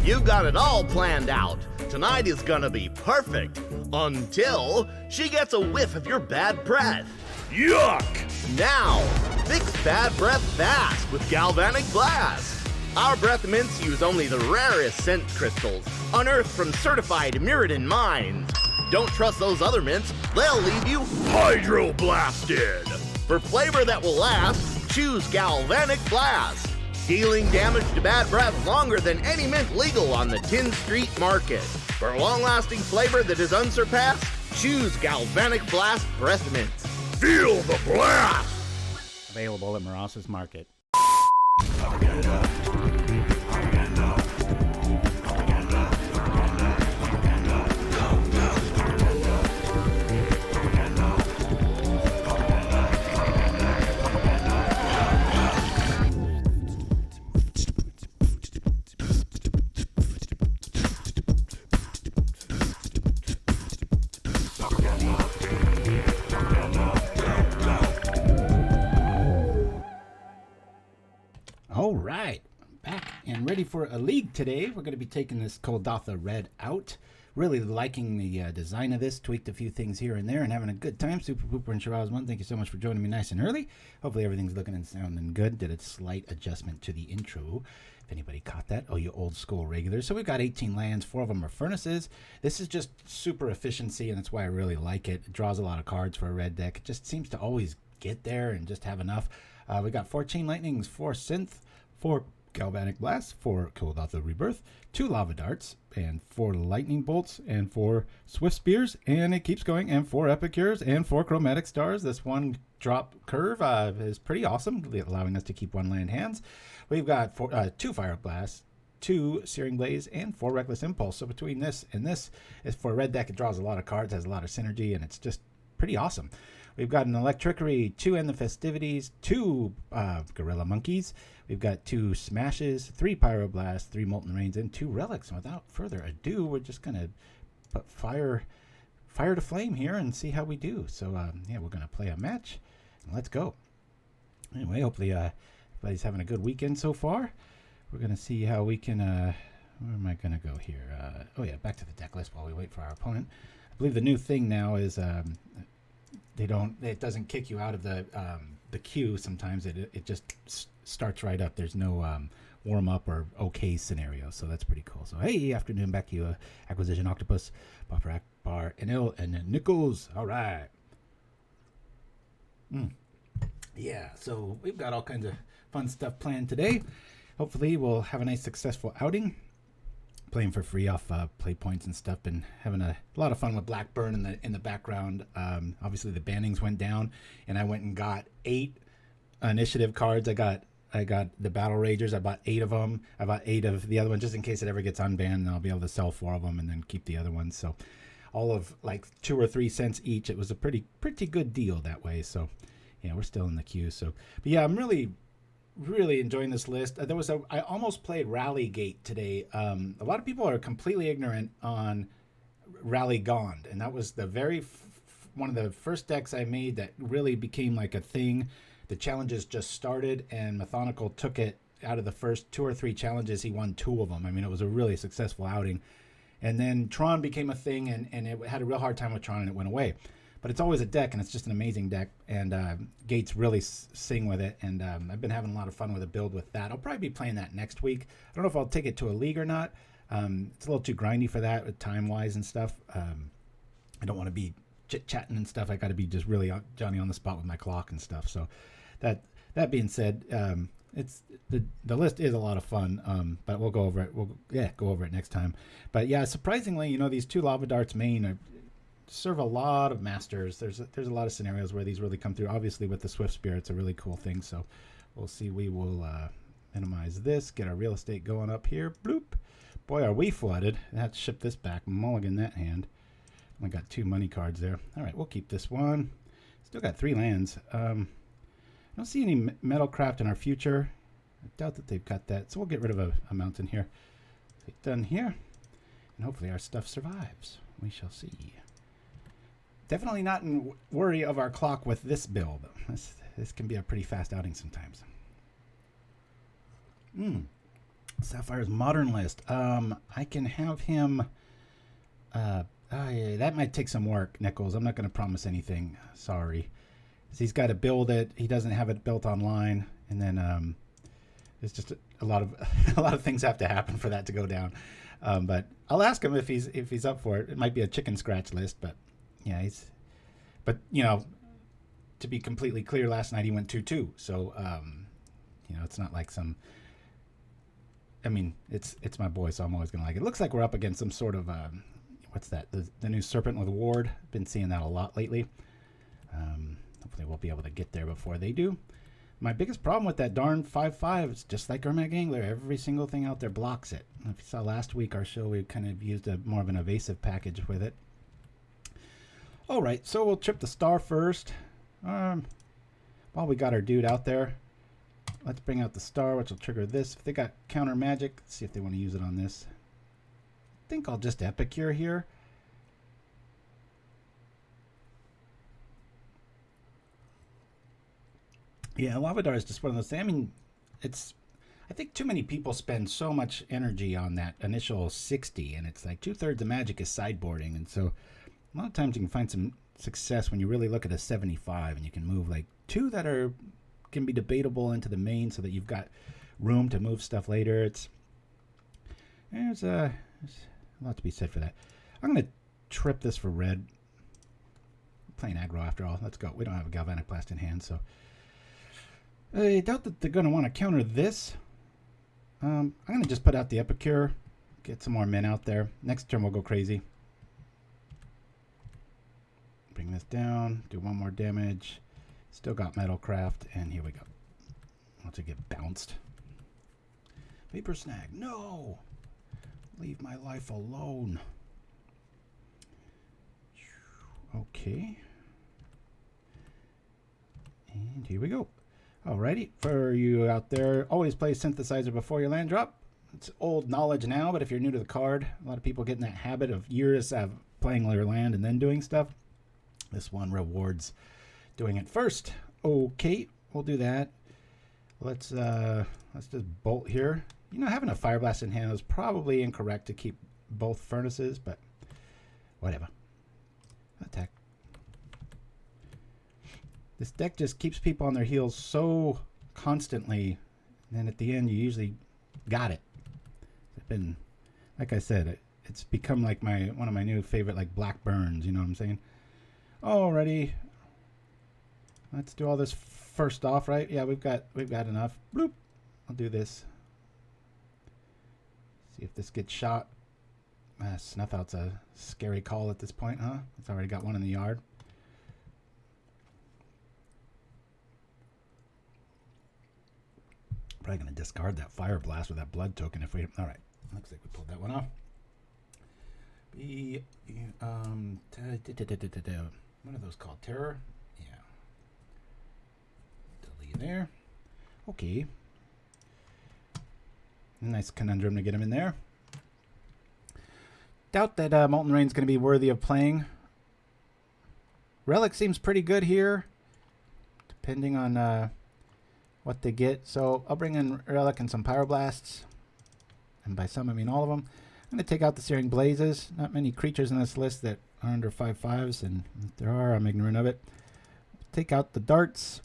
You've got it all planned out. Tonight is gonna be perfect. Until she gets a whiff of your bad breath. Yuck! Now, fix bad breath fast with Galvanic Blast. Our breath mints use only the rarest scent crystals, unearthed from certified Mirrodin mines. Don't trust those other mints, they'll leave you hydro-blasted. For flavor that will last, choose Galvanic Blast. Dealing damage to bad breath longer than any mint legal on the Tin Street market. For long-lasting flavor that is unsurpassed, choose Galvanic Blast Breath Mints. Feel the blast! Available at Moros's Market. All right, back and ready for a league today. We're going to be taking this Kuldotha Red out. Really liking the design of this. Tweaked a few things here and there and having a good time. Super Pooper and Shiraz1, thank you so much for joining me nice and early. Hopefully everything's looking and sounding good. Did a slight adjustment to the intro, if anybody caught that. Oh, you old school regulars. So we've got 18 lands, 4 of them are furnaces. This is just super efficiency, and that's why I really like it. It draws a lot of cards for a red deck. It just seems to always get there and just have enough. We got 4 Chain Lightnings, 4 Synth, 4 Galvanic Blasts, 4 Kuldotha Rebirth, 2 Lava Darts, and 4 Lightning Bolts, and 4 Swiftspears, and it keeps going, and 4 Epicures, and 4 Chromatic Stars. This one drop curve is pretty awesome, allowing us to keep 1 land hands. We've got 2 Fireblasts, 2 Searing Blaze, and 4 Reckless Impulse. So between this and this, is for a red deck, it draws a lot of cards, has a lot of synergy, and it's just pretty awesome. We've got an Electrickery, 2 End the Festivities, 2 Gorilla Monkeys. We've got 2 Smashes, 3 Pyroblast, 3 Molten Rains, and 2 Relics. And without further ado, we're just going to put fire to flame here and see how we do. So, yeah, we're going to play a match. Let's go. Anyway, hopefully everybody's having a good weekend so far. We're going to see how we can... where am I going to go here? Oh, yeah, back to the deck list while we wait for our opponent. I believe the new thing now is... it doesn't kick you out of the queue. Sometimes it just starts right up. There's no warm up or okay scenario, so that's pretty cool. So hey, afternoon, back to you, Acquisition Octopus, Pauper, Bar, Enil, and Nichols. All right. Yeah, so we've got all kinds of fun stuff planned today. Hopefully we'll have a nice successful outing. Playing for free off play points and stuff, and having a lot of fun with Blackburn in the background. Obviously the bannings went down, and I went and got 8 initiative cards. I got the Battle Ragers. I bought 8 of them. I bought 8 of the other ones just in case it ever gets unbanned, and I'll be able to sell 4 of them and then keep the other ones. So all of like 2 or 3 cents each. It was a pretty good deal that way. So yeah, we're still in the queue. So, but yeah, I'm really enjoying this list. I almost played Rallygate today. A lot of people are completely ignorant on Rallygond, and that was the one of the first decks I made that really became like a thing. The challenges just started, and Methodical took it out of the first 2 or 3 challenges. He won 2 of them. I mean, it was a really successful outing. And then Tron became a thing, and it had a real hard time with Tron, and it went away. But it's always a deck, and it's just an amazing deck, and Gates really sing with it, and I've been having a lot of fun with a build with that. I'll probably be playing that next week. I don't know if I'll take it to a league or not. It's a little too grindy for that, time-wise and stuff. I don't want to be chit-chatting and stuff. I got to be just really Johnny on the spot with my clock and stuff. So that being said, it's the list is a lot of fun, but we'll go over it. We'll go over it next time. But yeah, surprisingly, these 2 Lava Darts main serve a lot of masters. There's a lot of scenarios where these really come through. Obviously with the Swiftspear, it's a really cool thing. So we'll see. We will minimize this, get our real estate going up here. Bloop. Boy, are we flooded. Let's ship this back. Mulligan that hand. Only got 2 money cards there. All right, we'll keep this one. Still got 3 lands. I don't see any Metalcraft in our future. I doubt that they've got that, so we'll get rid of a mountain here. Done here, and hopefully our stuff survives. We shall see. Definitely not in worry of our clock with this build. This can be a pretty fast outing sometimes. Sapphire's Modern List. I can have him... yeah, that might take some work, Nichols. I'm not going to promise anything. Sorry. He's got to build it. He doesn't have it built online. And then there's just a lot of things have to happen for that to go down. But I'll ask him if he's up for it. It might be a chicken scratch list, but yeah, but you know, to be completely clear, last night he went 2-2. So you know, it's not like some. I mean, it's my boy, so I'm always gonna like it. It looks like we're up against some sort of what's that? The new Serpent with Ward. Been seeing that a lot lately. Hopefully we'll be able to get there before they do. My biggest problem with that darn 5/5 is just like Chromatic Angler. Every single thing out there blocks it. If you saw last week our show, we kind of used more of an evasive package with it. All right, so we'll trip the star first. While we got our dude out there, let's bring out the star, which will trigger this. If they got counter magic, let's see if they want to use it on this. I think I'll just Epicure here. Yeah, Lavadar is just one of those things. I mean, I think too many people spend so much energy on that initial 60, and it's like 2/3 of magic is sideboarding, and so a lot of times you can find some success when you really look at a 75, and you can move like 2 that can be debatable into the main, so that you've got room to move stuff later. There's a lot to be said for that. I'm gonna trip this for red. We're playing aggro after all. Let's go. We don't have a Galvanic Blast in hand, so. I doubt that they're going to want to counter this. I'm going to just put out the Epicure, get some more men out there. Next turn we'll go crazy. Bring this down, do 1 more damage. Still got Metalcraft, and here we go. Once I get bounced. Vapor Snag, no! Leave my life alone. Okay. And here we go. Alrighty, for you out there, always play Synthesizer before your land drop. It's old knowledge now, but if you're new to the card, a lot of people get in that habit of years of playing their land and then doing stuff. This one rewards doing it first. Okay, we'll do that. Let's just bolt here. You know, having a Fireblast in hand is probably incorrect to keep both furnaces, but whatever. Attack. This deck just keeps people on their heels so constantly, and then at the end you usually got it. It's been, like I said, it's become like one of my new favorite, like Black Burns. You know what I'm saying? Alrighty, let's do all this first off, right? Yeah, we've got enough. Bloop. I'll do this. See if this gets shot. Snuff out's a scary call at this point, huh? It's already got one in the yard. Probably going to discard that Fireblast with that blood token if we... All right. Looks like we pulled that one off. What are those called? Terror? Yeah. Delete there. Okay. Nice conundrum to get him in there. Doubt that Molten Rain's going to be worthy of playing. Relic seems pretty good here, depending on... what they get. So I'll bring in Relic and some Pyroblasts. And by some, I mean all of them. I'm going to take out the Searing Blazes. Not many creatures in this list that are under 5/5s. And if there are, I'm ignorant of it. Take out the darts.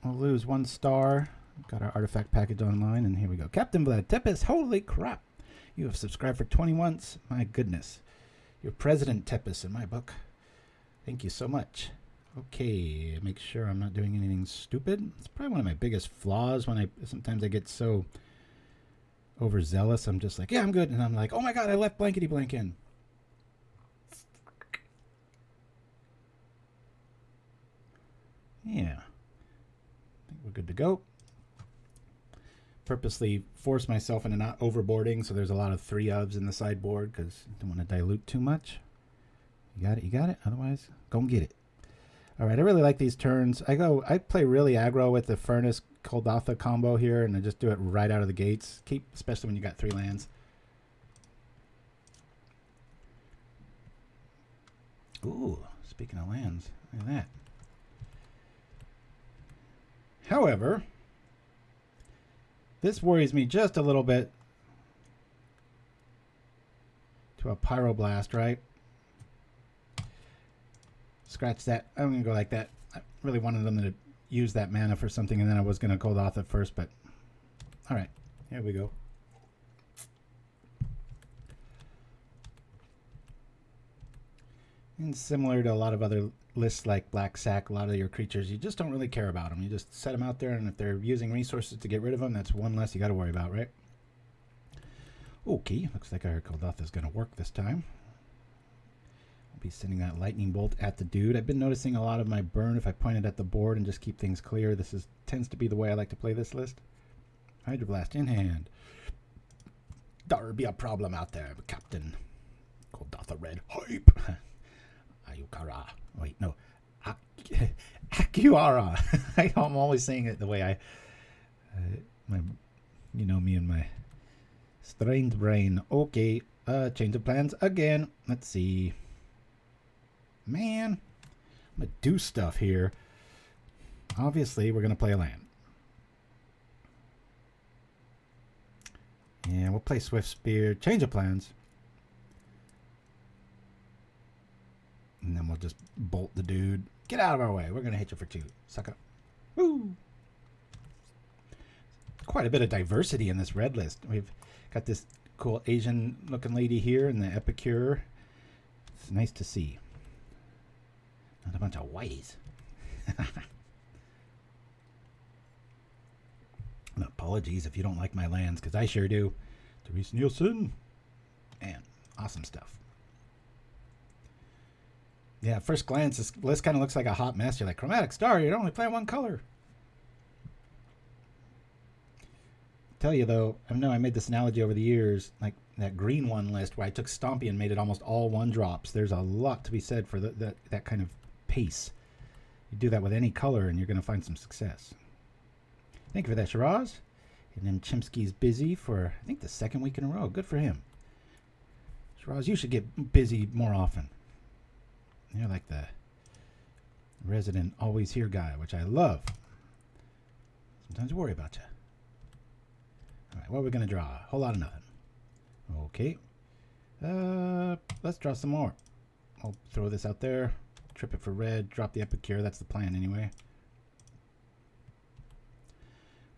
We'll lose 1 star. Got our artifact package online. And here we go. Captain Vlad Tepes. Holy crap. You have subscribed for 20 months. My goodness. You're President Tepes in my book. Thank you so much. Okay, make sure I'm not doing anything stupid. It's probably one of my biggest flaws when sometimes I get so overzealous. I'm just like, yeah, I'm good. And I'm like, oh my God, I left blankety blank in. Yeah. I think we're good to go. Purposely force myself into not overboarding, so there's a lot of 3 ofs in the sideboard because I don't want to dilute too much. You got it? You got it? Otherwise, go and get it. All right, I really like these turns. I play really aggro with the Furnace Kuldotha combo here, and I just do it right out of the gates. Especially when you got 3 lands. Ooh, speaking of lands, look at that. However, this worries me just a little bit. To a Pyroblast, right? Scratch that. I'm going to go like that. I really wanted them to use that mana for something, and then I was going to Kuldotha first, but all right, here we go. And similar to a lot of other lists like Black Sack, a lot of your creatures, you just don't really care about them. You just set them out there, and if they're using resources to get rid of them, that's one less you got to worry about, right? Okay, looks like our Kuldotha is going to work this time. I'll be sending that lightning bolt at the dude. I've been noticing a lot of my burn if I point it at the board and just keep things clear. This tends to be the way I like to play this list. Hydroblast in hand. There'll be a problem out there, Captain. Kuldotha Red Hype. Ayukara. Wait, no. Akiara. I'm always saying it the way you know me and my strange brain. Okay, change of plans again. Let's see. Man, I'm going to do stuff here. Obviously, we're going to play a land. Yeah, we'll play Swiftspear. Change of plans. And then we'll just bolt the dude. Get out of our way. We're going to hit you for 2. Sucker. Woo! Quite a bit of diversity in this red list. We've got this cool Asian looking lady here in the Epicure. It's nice to see. Not a bunch of whiteys. And apologies if you don't like my lands, because I sure do. Therese Nielsen. Man, awesome stuff. Yeah, at first glance, this list kind of looks like a hot mess. You're like, Chromatic Star, you're only playing 1 color. Tell you though, I know I made this analogy over the years, like that green 1 list where I took Stompy and made it almost all 1-drops. There's a lot to be said for that kind of pace. You do that with any color and you're going to find some success. Thank you for that, Shiraz. And Nim Chimpskey's busy for, I think, the 2nd week in a row. Good for him. Shiraz, you should get busy more often. You're like the resident always here guy, which I love. Sometimes I worry about you. All right, what are we going to draw? A whole lot of nothing. Okay. Let's draw some more. I'll throw this out there. Trip it for red. Drop the Epicure. That's the plan anyway.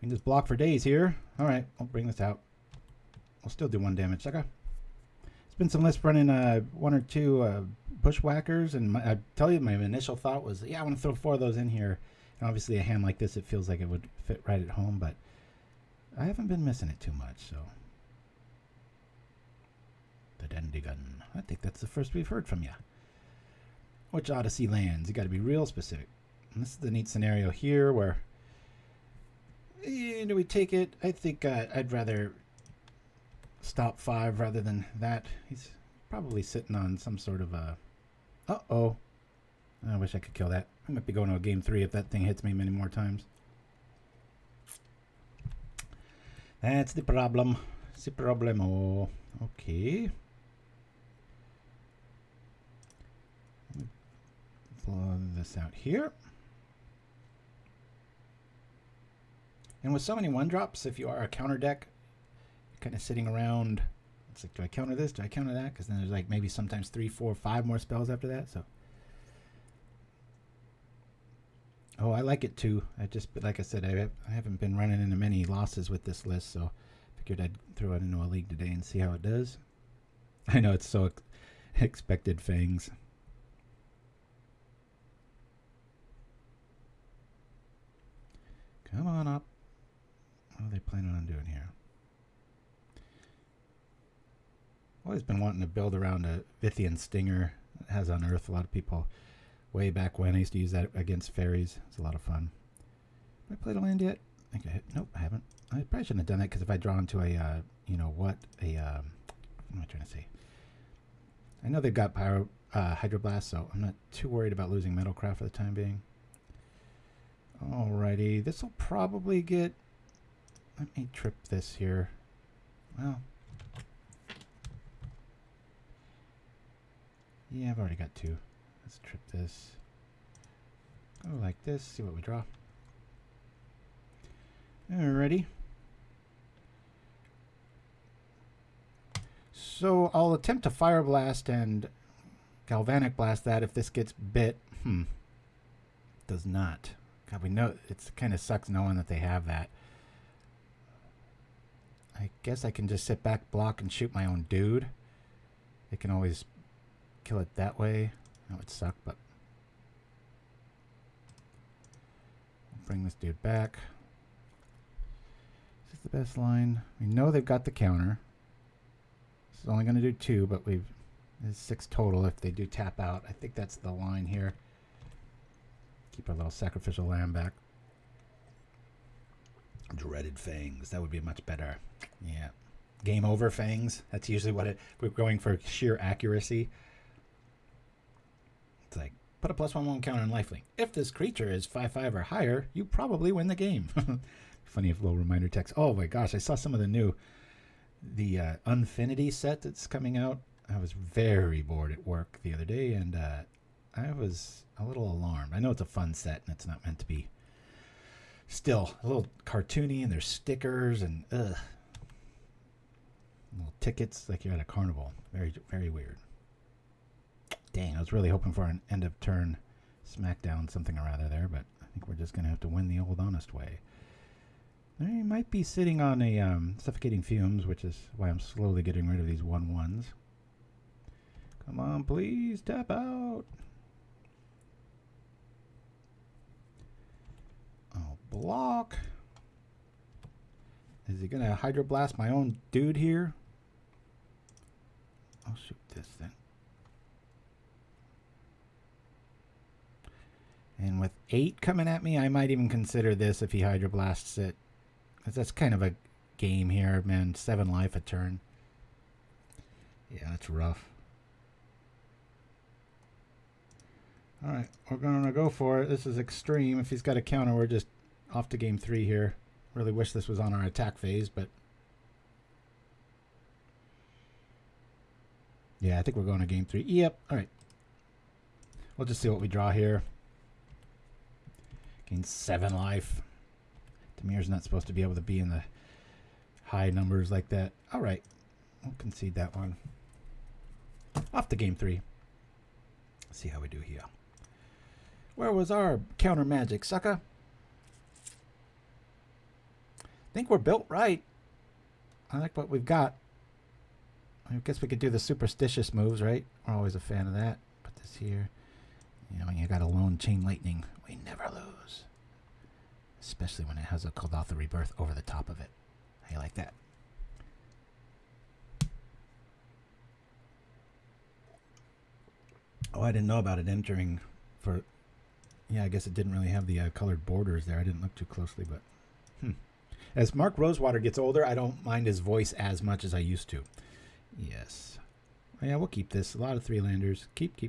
We can just block for days here. All right, I'll bring this out. I'll still do 1 damage. Sucker. There's been some lists running 1 or 2 bushwhackers, and I tell you, my initial thought was, yeah, I want to throw 4 of those in here. And obviously, a hand like this, it feels like it would fit right at home, but I haven't been missing it too much, so. The Dendigun. I think that's the first we've heard from you. Which Odyssey lands? You got to be real specific. And this is the neat scenario here where, do we take it? I think I'd rather stop 5 rather than that. He's probably sitting on some sort of a. Uh-oh. I wish I could kill that. I might be going to a game 3 if that thing hits me many more times. That's the problem. It's the problemo. Okay. Blow this out here. And with so many 1-drops, if you are a counter deck, you're kind of sitting around. It's like, do I counter this? Do I counter that? Because then there's like maybe sometimes 3, 4, 5 more spells after that. So, oh, I like it too. Like I said, I haven't been running into many losses with this list, so figured I'd throw it into a league today and see how it does. I know it's so expected, Fangs. Come on up. What are they planning on doing here? Always been wanting to build around a Vithian Stinger. It has Unearth. A lot of people way back when I used to use that against fairies. It's a lot of fun. Have I played a land yet? I think nope, I haven't. I probably shouldn't have done that because if I draw into what am I trying to say? I know they've got Hydroblast, so I'm not too worried about losing Metalcraft for the time being. Alrighty, this will probably get... Let me trip this here. Well... Yeah, I've already got 2. Let's trip this. Go like this, see what we draw. Alrighty. So I'll attempt to Fireblast and Galvanic Blast that if this gets bit. Does not. God, we know it kind of sucks knowing that they have that. I guess I can just sit back, block, and shoot my own dude. They can always kill it that way. That would suck, but I'll bring this dude back. Is this the best line? We know they've got the counter. This is only going to do 2, but there's 6 total if they do tap out. I think that's the line here. Keep our little sacrificial lamb back. Dreaded Fangs. That would be much better. Yeah. Game over Fangs. That's usually what we're going for sheer accuracy. It's like, put a +1/+1 counter on lifelink. If this creature is 5/5 or higher, you probably win the game. Funny little reminder text. Oh my gosh, I saw some of the Unfinity set that's coming out. I was very bored at work the other day, and I was a little alarmed. I know it's a fun set, and it's not meant to be. Still, a little cartoony, and there's stickers, and little tickets like you're at a carnival. Very, very weird. Dang, I was really hoping for an end of turn smackdown something or other there, but I think we're just going to have to win the old honest way. They might be sitting on a suffocating fumes, which is why I'm slowly getting rid of these 1/1s. Come on, please, tap out. I'll block. Is he going to Hydroblast my own dude here? I'll shoot this then. And with 8 coming at me, I might even consider this if he Hydroblasts it. Because that's kind of a game here, man. 7 life a turn. Yeah, that's rough. Alright, we're going to go for it. This is extreme. If he's got a counter, we're just off to game 3 here. Really wish this was on our attack phase, but... Yeah, I think we're going to game 3. Yep, alright. We'll just see what we draw here. Gain 7 life. Demir's not supposed to be able to be in the high numbers like that. Alright, we'll concede that one. Off to game 3. See how we do here. Where was our counter magic, sucker? Think we're built right. I like what we've got. I guess we could do the superstitious moves, right? We're always a fan of that. Put this here. You know, when you got a lone chain lightning, we never lose. Especially when it has a Kuldotha Rebirth over the top of it. How you like that? Oh, I didn't know about it entering for... Yeah, I guess it didn't really have the colored borders there. I didn't look too closely, but... As Mark Rosewater gets older, I don't mind his voice as much as I used to. Yes. Oh, yeah, we'll keep this. A lot of 3-landers. Keep.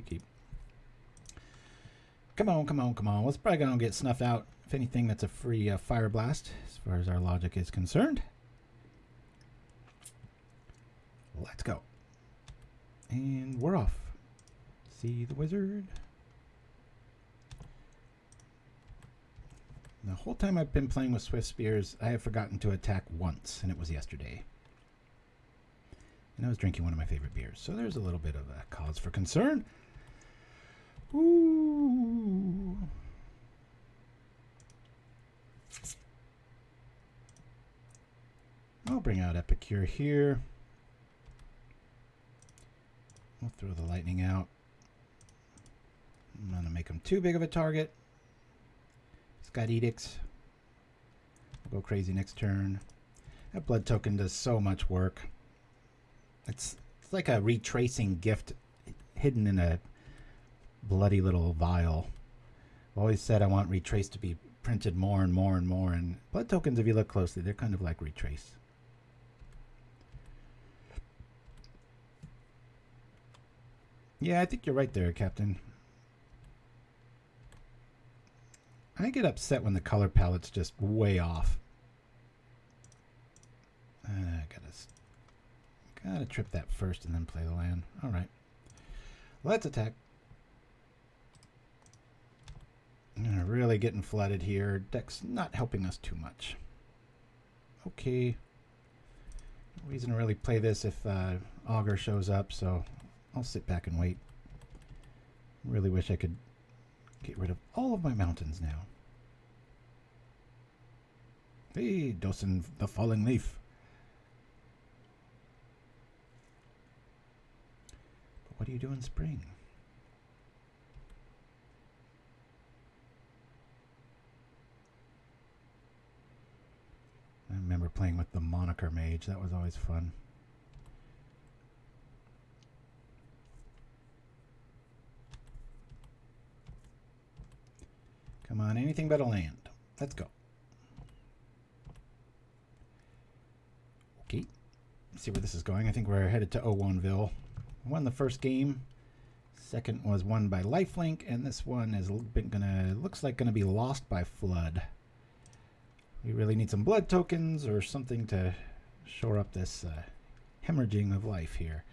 Come on. Well, it's probably going to get snuffed out. If anything, that's a free Fireblast, as far as our logic is concerned. Let's go. And we're off. See the wizard. The whole time I've been playing with Swiftspears, I have forgotten to attack once, and it was yesterday. And I was drinking one of my favorite beers, so there's a little bit of a cause for concern. Ooh. I'll bring out Epicure here. We'll throw the lightning out. I'm going to make him too big of a target. He's got edicts. We'll go crazy next turn. That blood token does so much work. It's like a retracing gift hidden in a bloody little vial. I've always said I want retrace to be printed more and more and more. And blood tokens, if you look closely, they're kind of like retrace. Yeah, I think you're right there, Captain. I get upset when the color palette's just way off. Gotta trip that first and then play the land. All right. Let's attack. Really getting flooded here. Deck's not helping us too much. Okay. No reason to really play this if Augur shows up, so I'll sit back and wait. Really wish I could get rid of all of my mountains now. Hey, Dosen the Falling Leaf. But what do you do in spring? I remember playing with the Moniker Mage. That was always fun. Come on, anything but a land. Let's go. Okay. Let's see where this is going. I think we're headed to O1ville. Won the first game. Second was won by lifelink, and this one is looks like gonna be lost by flood. We really need some blood tokens or something to shore up this hemorrhaging of life here.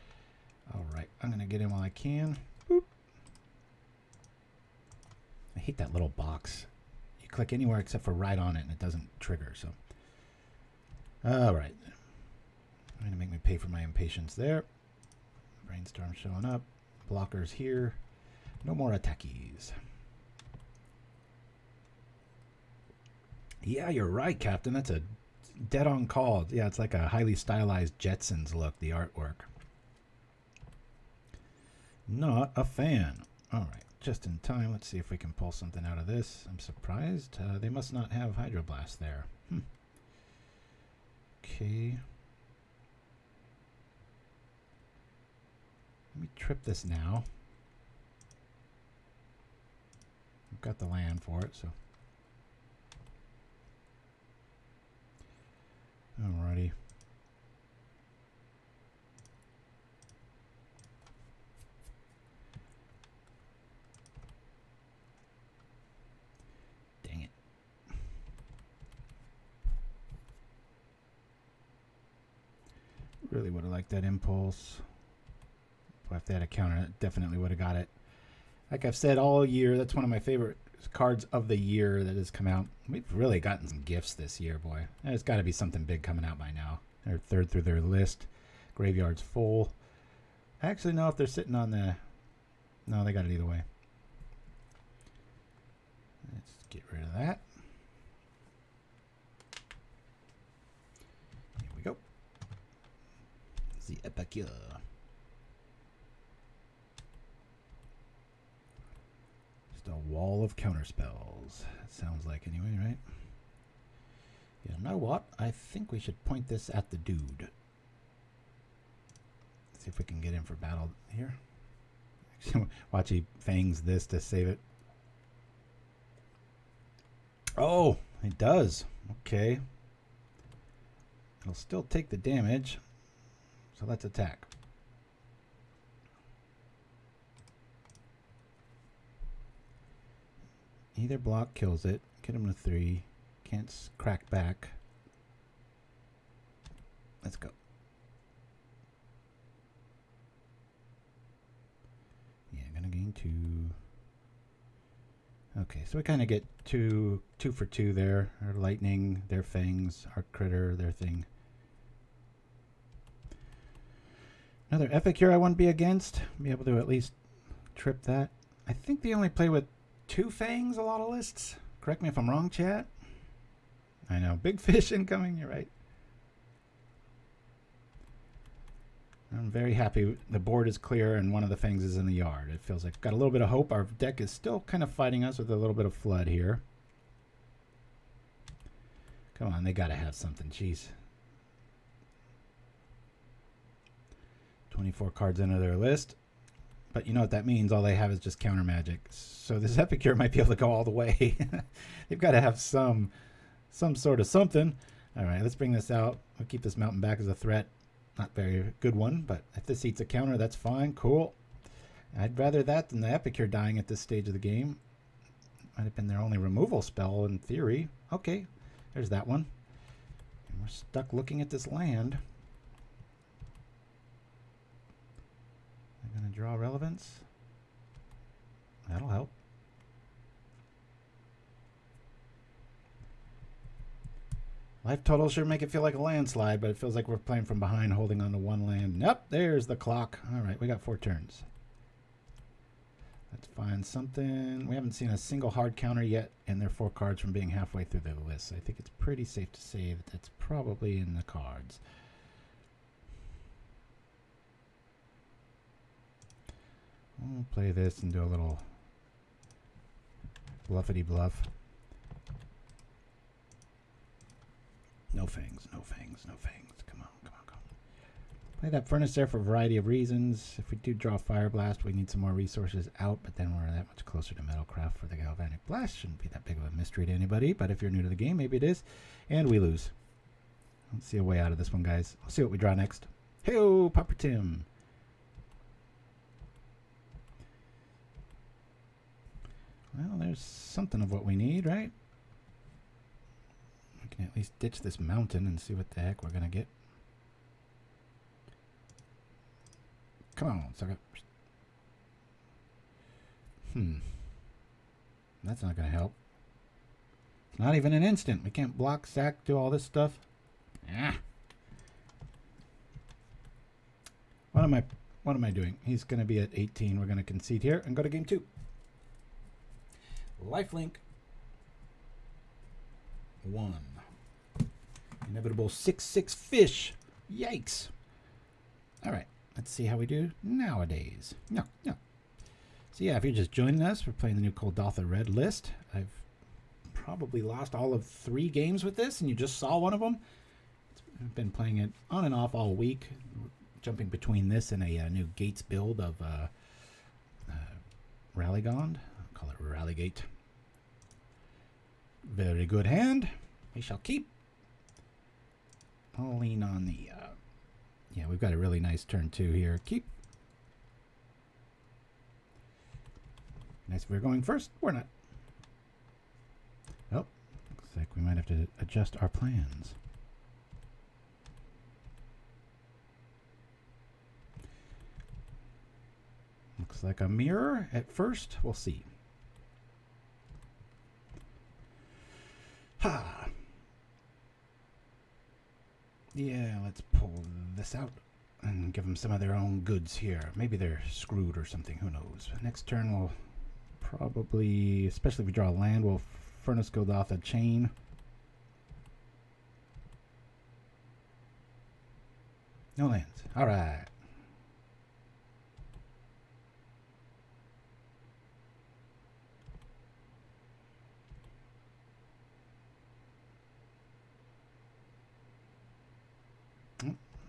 All right, I'm gonna get in while I can. Boop. I hate that little box. You click anywhere except for right on it, and it doesn't trigger. So, all right, going to make me pay for my impatience there. Brainstorm showing up. Blockers here. No more attackies. Yeah, you're right, Captain. That's a dead-on call. Yeah, it's like a highly stylized Jetsons look, the artwork. Not a fan. All right, just in time. Let's see if we can pull something out of this. I'm surprised. They must not have Hydroblast there. Okay. Let me trip this now. I've got the land for it, so. Alrighty. Dang it. Really would have liked that impulse. If they had a counter, it definitely would have got it. Like I've said all year, that's one of my favorite cards of the year that has come out. We've really gotten some gifts this year, boy. There's got to be something big coming out by now. They're third through their list. Graveyard's full. I actually know if they're sitting on the... No, they got it either way. Let's get rid of that. Here we go. The Epicure. A wall of counterspells. That sounds like anyway, right? You know what? I think we should point this at the dude. See if we can get in for battle here. Watch, he fangs this to save it. Oh, it does. Okay. It'll still take the damage. So let's attack. Either block kills it. Get him to 3. Can't crack back. Let's go. Yeah, gonna gain 2. Okay, so we kind of get two for 2 there. Our lightning, their fangs, our critter, their thing. Another Epicure I wouldn't be against. Be able to at least trip that. I think they only play with 2 fangs a lot of lists. Correct me if I'm wrong, chat. I know. Big fish incoming. You're right. I'm very happy the board is clear and one of the fangs is in the yard. It feels like got a little bit of hope. Our deck is still kind of fighting us with a little bit of flood here. Come on, they got to have something. Jeez. 24 cards into their list. But you know what that means? All they have is just counter magic. So this Epicure might be able to go all the way. They've got to have some sort of something. All right, let's bring this out. We'll keep this mountain back as a threat. Not very good one, but if this eats a counter, that's fine. Cool. I'd rather that than the Epicure dying at this stage of the game. Might have been their only removal spell in theory. Okay, there's that one. And we're stuck looking at this land. I'm going to draw relevance. That'll help. Life total sure make it feel like a landslide, but it feels like we're playing from behind, holding on to one land. Nope, there's the clock. All right, we got 4 turns. Let's find something. We haven't seen a single hard counter yet, and they're 4 cards from being halfway through the list. I think it's pretty safe to say that that's probably in the cards. We'll play this and do a little bluffity bluff. No fangs, no fangs, no fangs. Come on, come on, come on. Play that furnace there for a variety of reasons. If we do draw Fireblast, we need some more resources out, but then we're that much closer to Metalcraft for the Galvanic Blast. Shouldn't be that big of a mystery to anybody, but if you're new to the game, maybe it is. And we lose. Let's see a way out of this one, guys. Let's see what we draw next. Hey-oh, Pauper Tim. Well, there's something of what we need, right? We can at least ditch this mountain and see what the heck we're going to get. Come on, sucker. That's not going to help. It's not even an instant. We can't block, sack, do all this stuff. Ah. What am I doing? He's going to be at 18. We're going to concede here and go to game 2. Lifelink 1. Inevitable 6/6 fish. Yikes. All right. Let's see how we do nowadays. No. So yeah, if you're just joining us, we're playing the new Kuldotha Red list. I've probably lost all of 3 games with this, and you just saw one of them. I've been playing it on and off all week, jumping between this and a new Gates build of Rallygond. I'll call it Rallygate. Very good hand. We shall keep. I'll lean on the... yeah, we've got a really nice turn 2 here. Keep. Nice if we're going first. We're not. Oh, looks like we might have to adjust our plans. Looks like a mirror at first. We'll see. Ha! Yeah, let's pull this out and give them some of their own goods here. Maybe they're screwed or something. Who knows? Next turn we'll probably, especially if we draw a land, we'll Furnace Kuldotha Chain. No lands. All right.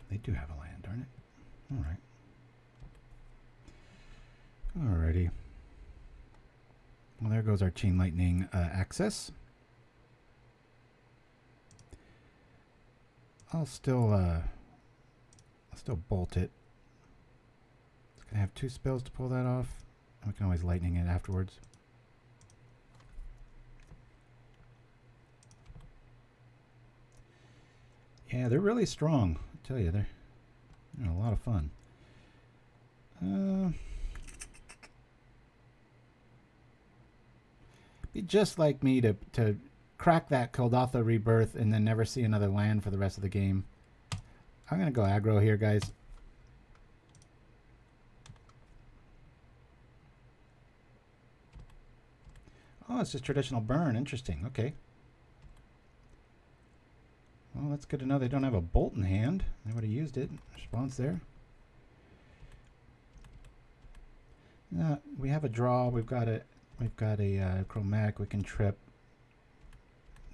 They do have a land, darn it. All right. Alrighty. Well, there goes our Chain Lightning access. I'll still bolt it. It's gonna have 2 spells to pull that off. And we can always lightning it afterwards. Yeah, they're really strong. I tell you, they're a lot of fun. Be just like me to crack that Kuldotha Rebirth and then never see another land for the rest of the game. I'm gonna go aggro here, guys. Oh, it's just traditional burn. Interesting. Okay. Well, that's good to know they don't have a bolt in hand. They would have used it. Response there. We have a draw. We've got a chromatic we can trip.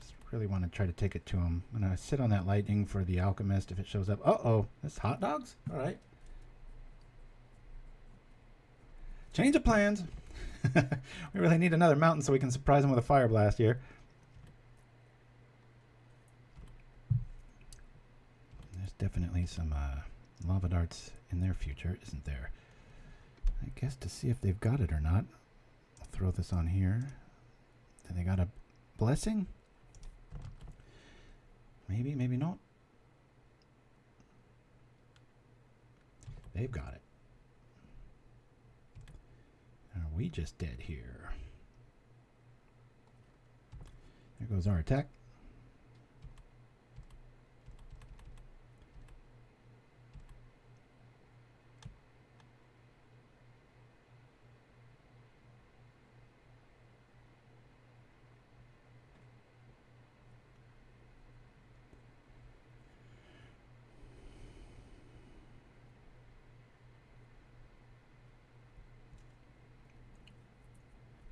Just really want to try to take it to him. I'm gonna sit on that lightning for the alchemist if it shows up. Uh-oh, that's hot dogs? All right. Change of plans. We really need another mountain so we can surprise him with a Fireblast here. There's definitely some lava darts in their future, isn't there? guess to see if they've got it or not, I'll throw this on here. Do they got a blessing? Maybe, maybe not. They've got it. Are we just dead here? There goes our attack.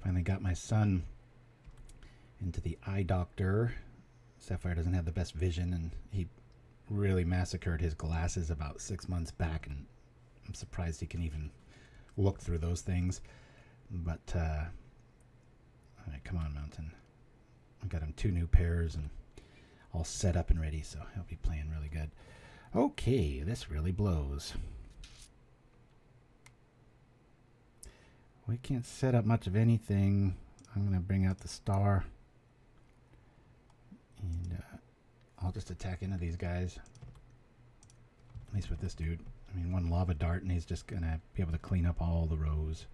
Finally got my son into the eye doctor. Sapphire doesn't have the best vision, and he really massacred his glasses about 6 months back, and I'm surprised he can even look through those things. But all right, come on, Mountain. I got him 2 new pairs and all set up and ready, so he'll be playing really good. Okay, this really blows. We can't set up much of anything. I'm going to bring out the star. And I'll just attack into these guys. At least with this dude. I mean, 1 lava dart and he's just going to be able to clean up all the rows.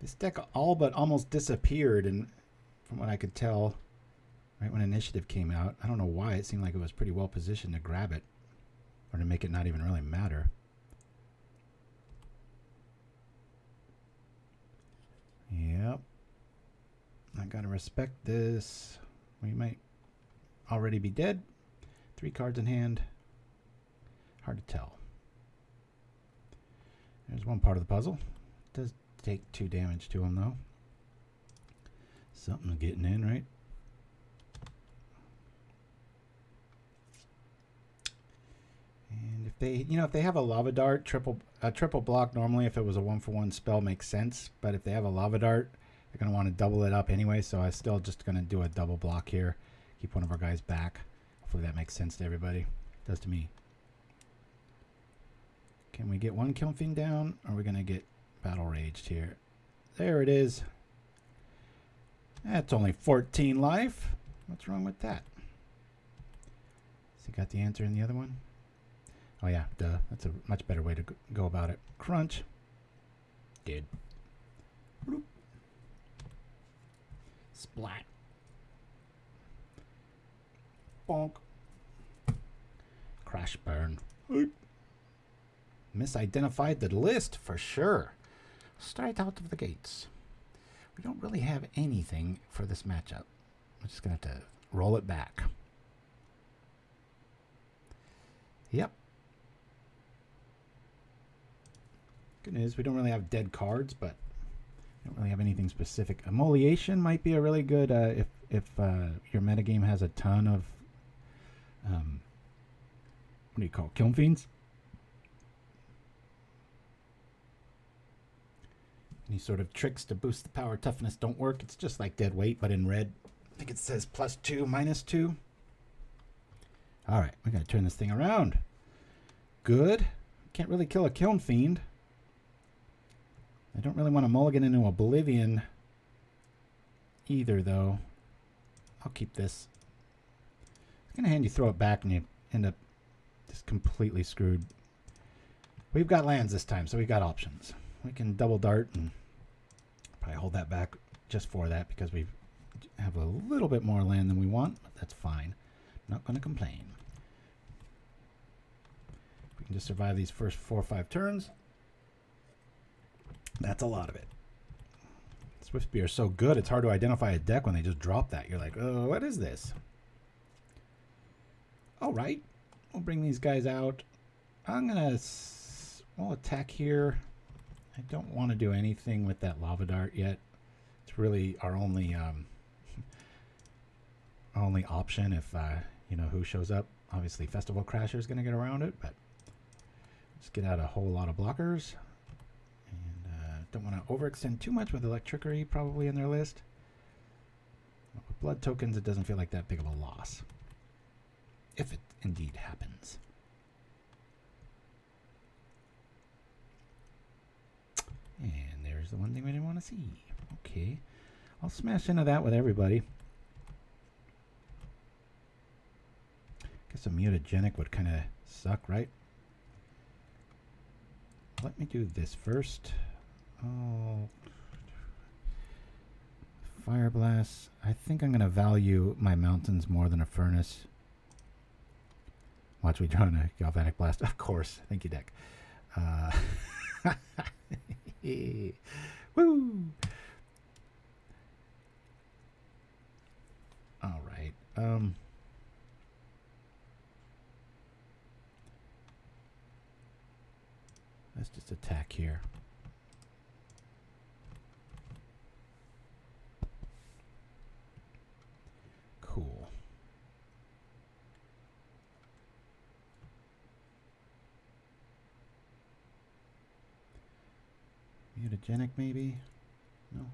This deck all but almost disappeared, and from what I could tell, right when initiative came out, I don't know why, it seemed like it was pretty well positioned to grab it, or to make it not even really matter. Yep. I gotta respect this. We might already be dead. 3 cards in hand. Hard to tell. There's one part of the puzzle. It does take 2 damage to him, though. Something's getting in, right? And if they, if they have a lava dart, triple block normally, if it was a 1-for-1 spell, makes sense. But if they have a lava dart, they're going to want to double it up anyway. So I'm still just going to do a double block here. Keep one of our guys back. Hopefully that makes sense to everybody. It does to me. Can we get 1 Kiln Fiend down? Or are we going to get Battle Raged here? There it is. That's only 14 life. What's wrong with that? Has he got the answer in the other one? Oh yeah, duh. That's a much better way to go about it. Crunch. Did. Bloop. Splat. Bonk. Crash burn. Misidentified the list for sure. Straight out of the gates. We don't really have anything for this matchup. I'm just going to have to roll it back. Yep. Good news, we don't really have dead cards, but we don't really have anything specific. Immolation might be a really good, if your metagame has a ton of, what do you call it, Kiln Fiends? Any sort of tricks to boost the power toughness don't work. It's just like dead weight, but in red. I think it says +2, -2. All right, we got to turn this thing around. Good. Can't really kill a Kiln Fiend. I don't really want to mulligan into Oblivion either, though. I'll keep this. It's kind of handy. You throw it back and you end up just completely screwed. We've got lands this time, so we've got options. We can double dart and probably hold that back just for that because we have a little bit more land than we want, but that's fine. Not going to complain. We can just survive these first 4 or 5 turns. That's a lot of it. Swiftspear is so good, it's hard to identify a deck when they just drop that. You're like, oh, what is this? All right. We'll bring these guys out. I'm going to... We'll attack here. I don't want to do anything with that lava dart yet. It's really our only only option if you know who shows up. Obviously, Festival Crasher is going to get around it, but just get out a whole lot of blockers and Don't want to overextend too much with Electrickery probably in their list. With blood tokens, it doesn't feel like that big of a loss. If it indeed happens. And there's the one thing we didn't want to see. Okay. I'll smash into that with everybody. Guess a mutagenic would kind of suck, right? Let me do this first. Oh, Fireblast. I think I'm going to value my mountains more than a furnace. Watch me draw a Galvanic Blast. Of course. Thank you, deck. Woo! All right. Let's just attack here. Cool. Mutagenic, maybe? No.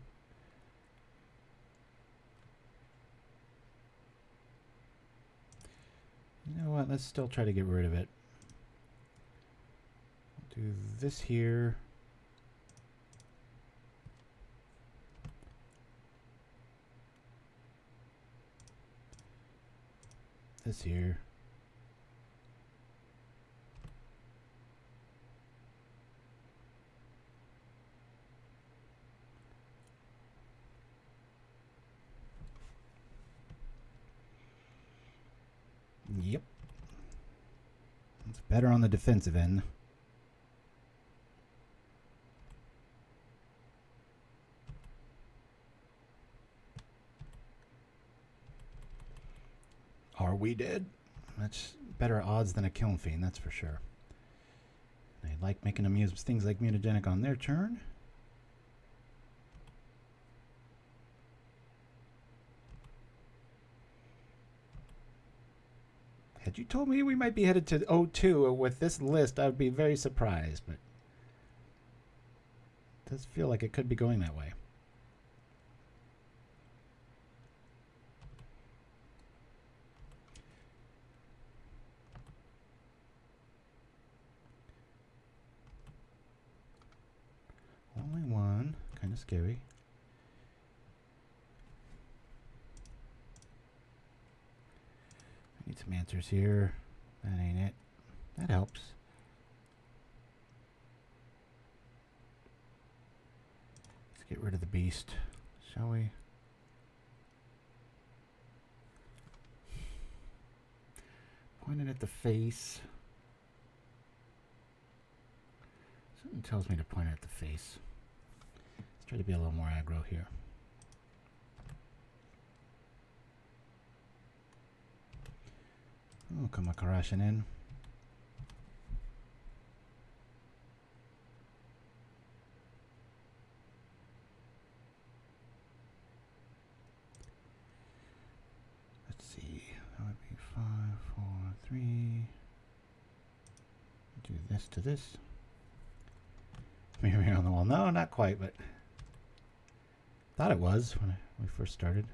You know what? Let's still try to get rid of it. Do this here. This here. Yep. It's better on the defensive end. Are we dead? That's better odds than a Kiln Fiend, that's for sure. I like making them use things like mutagenic on their turn. Had you told me we might be headed to 0-2 with this list, I would be very surprised, but it does feel like it could be going that way. Only one, kind of scary. Need some answers here. That ain't it. That helps. Let's get rid of the beast, shall we? Point it at the face. Something tells me to point it at the face. Let's try to be a little more aggro here. Oh, come on, crashing in. Let's see. That would be 5, 4, 3. Do this to this. Maybe on the wall. No, not quite, but thought it was when we first started.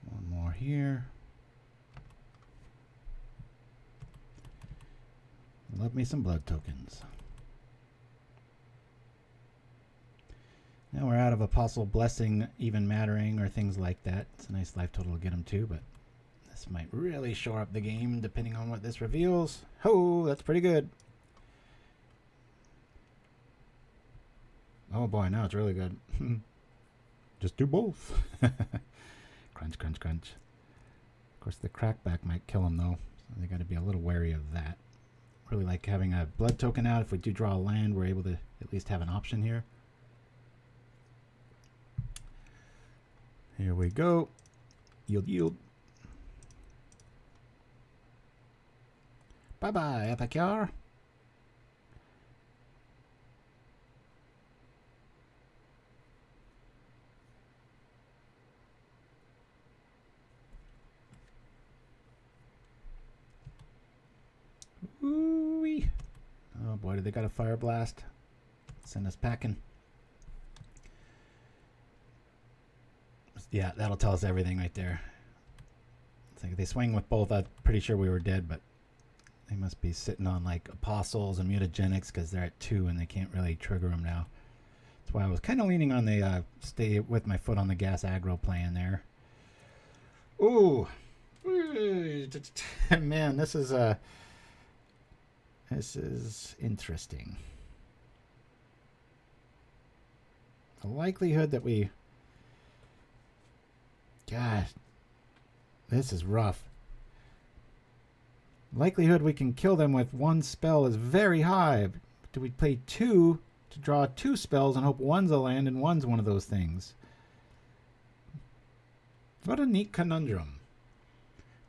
One more here. Love me some blood tokens. Now we're out of Apostle Blessing even mattering or things like that. It's a nice life total to get them too, but this might really shore up the game depending on what this reveals. Oh, that's pretty good. Oh boy, now it's really good. Just do both. Crunch, crunch, crunch. Of course, the crackback might kill him, though. So they got to be a little wary of that. Really like having a blood token out. If we do draw a land, we're able to at least have an option here. Here we go. Yield, yield. Bye-bye, Epicure. Ooh. boy, do they got a Fireblast? Send us packing. Yeah, that'll tell us everything right there. It's like if they swing with both, I'm pretty sure we were dead, but they must be sitting on like Apostles and Mutagenics because they're at 2 and they can't really trigger them now. That's why I was kind of leaning on the stay with my foot on the gas aggro plan there. Ooh. Man, this is interesting. The likelihood that we... God, this is rough. Likelihood we can kill them with one spell is very high. Do we play 2 to draw 2 spells and hope one's a land and one's one of those things? What a neat conundrum.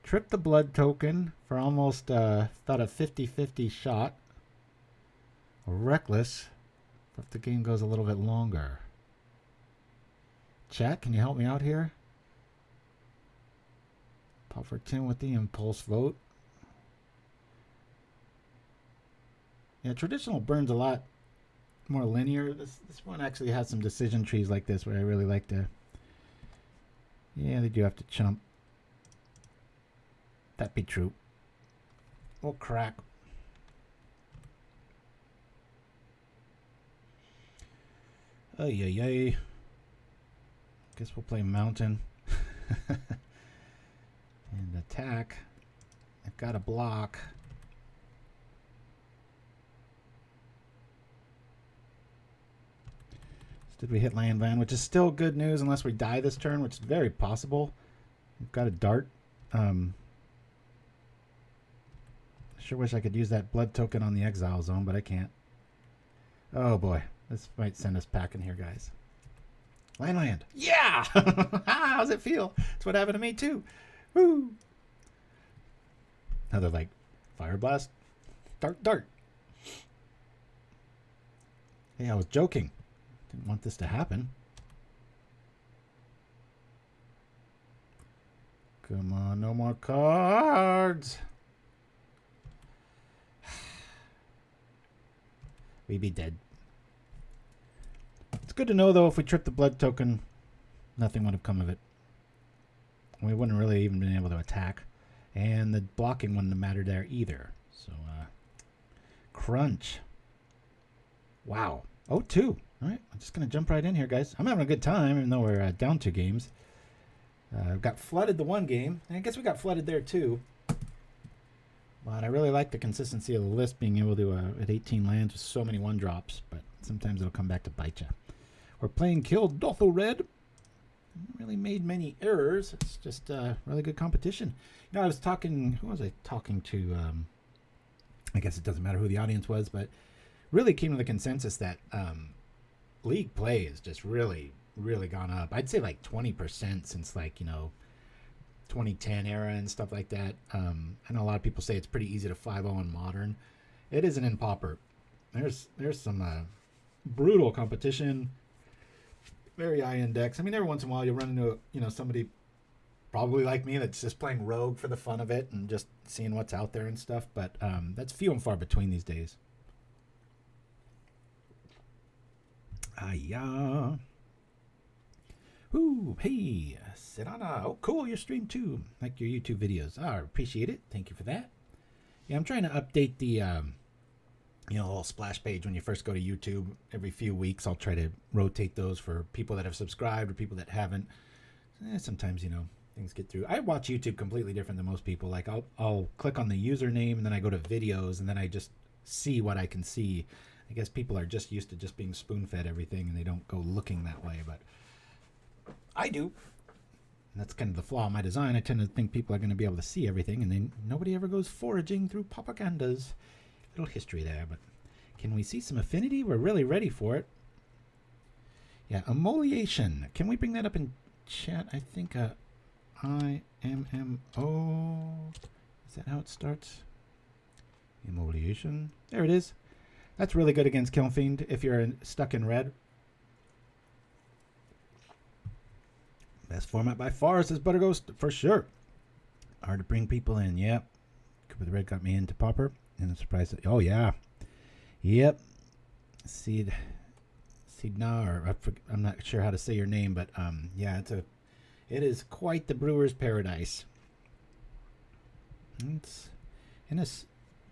Trip the blood token for almost about a 50-50 shot. Or reckless if the game goes a little bit longer. Chat, can you help me out here? Pauper Tim with the impulse vote. Yeah, traditional burns a lot more linear. This one actually has some decision trees like this where I really like to... Yeah, they do have to chump. That be true. Oh, crack. Ay, ay, ay. Guess we'll play Mountain. And attack. I've got a block. Did we hit land, which is still good news unless we die this turn, which is very possible. We've got a dart. Sure wish I could use that blood token on the exile zone, but I can't. Oh boy, this might send us packing here, guys. Land. Yeah! How's it feel? That's what happened to me too. Woo! Another like Fireblast. Dart. Hey, I was joking. Didn't want this to happen. Come on, no more cards. We'd be dead. It's good to know, though, if we tripped the blood token, nothing would have come of it. We wouldn't really even been able to attack. And the blocking wouldn't have mattered there either. So, crunch. Wow. 0-2. All right, I'm just going to jump right in here, guys. I'm having a good time, even though we're down 2 games. Got flooded the one game, and I guess we got flooded there, too. But I really like the consistency of the list, being able to, at 18 lands with so many 1-drops, but sometimes it'll come back to bite you. We're playing Kuldotha Red. Haven't really made many errors. It's just really good competition. You know, I was talking... Who was I talking to? I guess it doesn't matter who the audience was, but really came to the consensus that league play has just really gone up. I'd say like 20% since, like, you know, 2010 era and stuff like that. I know a lot of people say it's pretty easy to 5-0 in Modern. It isn't in Pauper. There's some brutal competition. Very high index. I mean, every once in a while you'll run into, you know, somebody probably like me that's just playing Rogue for the fun of it and just seeing what's out there and stuff. But that's few and far between these days. Yeah. Ooh, hey, Serana. Oh, cool, your stream too. Like your YouTube videos. I appreciate it. Thank you for that. Yeah, I'm trying to update the, you know, little splash page when you first go to YouTube. Every few weeks, I'll try to rotate those for people that have subscribed or people that haven't. Sometimes, you know, things get through. I watch YouTube completely different than most people. Like, I'll click on the username, and then I go to videos, and then I just see what I can see. I guess people are just used to just being spoon-fed everything, and they don't go looking that way, but I do. And that's kind of the flaw in my design. I tend to think people are going to be able to see everything, and then nobody ever goes foraging through propagandas. Little history there, but can we see some affinity? We're really ready for it. Yeah, emoliation. Can we bring that up in chat? I think IMMO. Is that how it starts? Emoliation. There it is. That's really good against Kiln Fiend if you're stuck in red. Best format by far, says Butterghost, for sure. Hard to bring people in, yeah. Cooper the Red got me into Pauper. And I'm surprised that, oh yeah. Yep. Sidna, or I'm not sure how to say your name, but yeah, it is quite the brewer's paradise. It's in a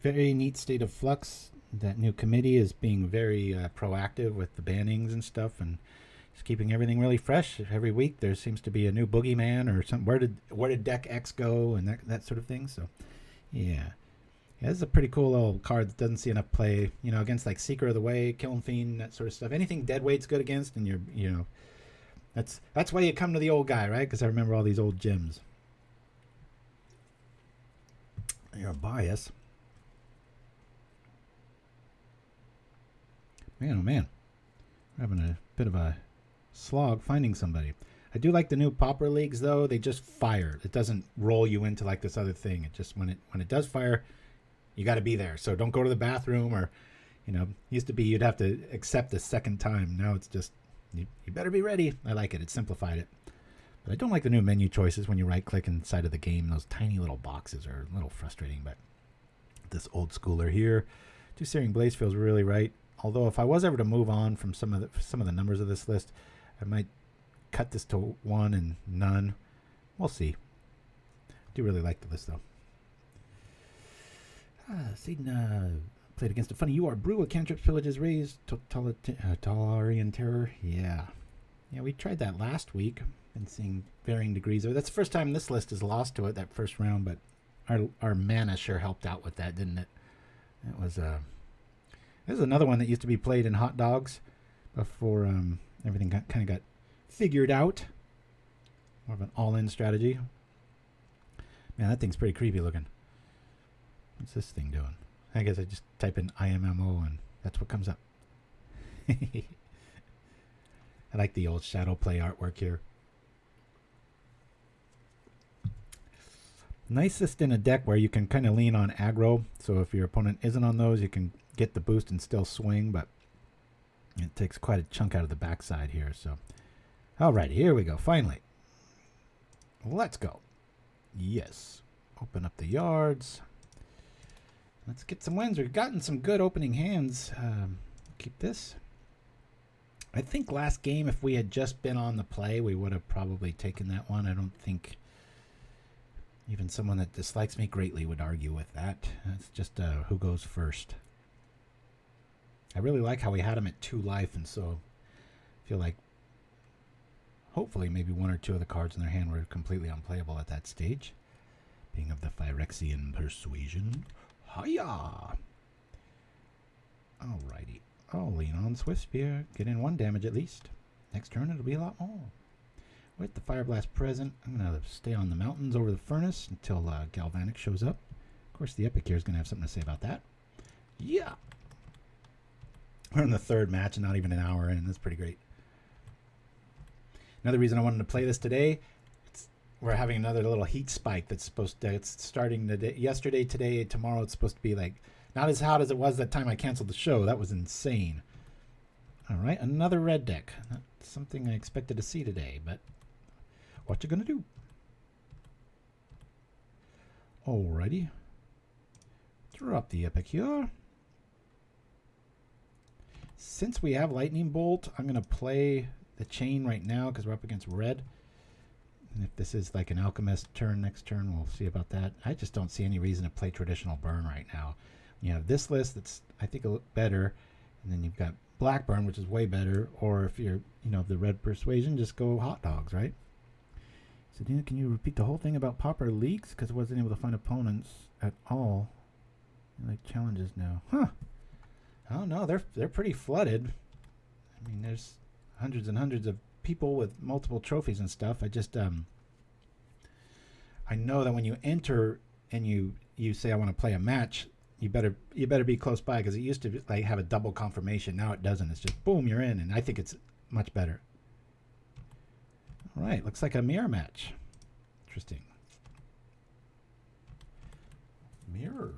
very neat state of flux. That new committee is being very proactive with the bannings and stuff, and it's keeping everything really fresh. Every week there seems to be a new boogeyman or something. Where did deck X go, and that sort of thing. So yeah, this is a pretty cool little card that doesn't see enough play. You know, against like Seeker of the Way, Kiln Fiend, that sort of stuff. Anything deadweight's good against, and that's why you come to the old guy, right? Because I remember all these old gems. You're a bias. Man, oh man. We're having a bit of a slog finding somebody. I do like the new Pauper leagues, though. They just fire. It doesn't roll you into like this other thing. It just, when it does fire, you got to be there. So don't go to the bathroom, or, used to be you'd have to accept the second time. Now it's just, you better be ready. I like it. It simplified it. But I don't like the new menu choices when you right-click inside of the game. Those tiny little boxes are a little frustrating, but this old schooler here, Searing Blaze feels really right. Although if I was ever to move on from some of the numbers of this list, I might cut this to 1 and none. We'll see. I do really like the list, though. Satan played against a funny You Are Brew, a cantrip pillages raised, Totalitarian Terror. Yeah, we tried that last week. Been seeing varying degrees of it. That's the first time this list is lost to it, that first round, but our mana sure helped out with that, didn't it? It was this is another one that used to be played in hot dogs before everything kind of got figured out. More of an all-in strategy. Man, that thing's pretty creepy looking. What's this thing doing? I guess I just type in IMMO and that's what comes up. I like the old shadow play artwork here. Nicest in a deck where you can kind of lean on aggro. So if your opponent isn't on those, you can get the boost and still swing, but it takes quite a chunk out of the backside here. So, alrighty, here we go. Finally, let's go. Yes, open up the yards. Let's get some wins. We've gotten some good opening hands. Keep this. I think last game, if we had just been on the play, we would have probably taken that one. I don't think even someone that dislikes me greatly would argue with that. It's just who goes first. I really like how we had him at 2 life, and so I feel like hopefully maybe 1 or 2 of the cards in their hand were completely unplayable at that stage. Being of the Phyrexian Persuasion. Hiya! Alrighty. I'll lean on Swiftspear. Get in 1 damage at least. Next turn it'll be a lot more. With the Fireblast present, I'm going to stay on the mountains over the furnace until Galvanic shows up. Of course, the Epicure is going to have something to say about that. Yeah! We're in the 3rd match and not even an hour in. That's pretty great. Another reason I wanted to play this today, we're having another little heat spike that's it's starting yesterday, today, tomorrow. It's supposed to be like not as hot as it was that time I canceled the show. That was insane. All right, another red deck. Not something I expected to see today, but what you gonna do? Alrighty. Drop the Epicure. Since we have Lightning Bolt, I'm gonna play the chain right now because we're up against red. And if this is like an Alchemist turn next turn, we'll see about that. I just don't see any reason to play traditional burn right now. You have this list that's, I think, a little better, and then you've got black burn, which is way better. Or if you're, the red persuasion, just go hot dogs, right? So, Dina, can you repeat the whole thing about Pauper leaks? Because I wasn't able to find opponents at all. Like challenges now, huh? Oh no, they're pretty flooded. I mean, there's hundreds and hundreds of people with multiple trophies and stuff. I just I know that when you enter and you say I want to play a match, you better be close by, because it used to be, like, have a double confirmation. Now it doesn't. It's just boom, you're in, and I think it's much better. All right, looks like a mirror match. Interesting. Mirror.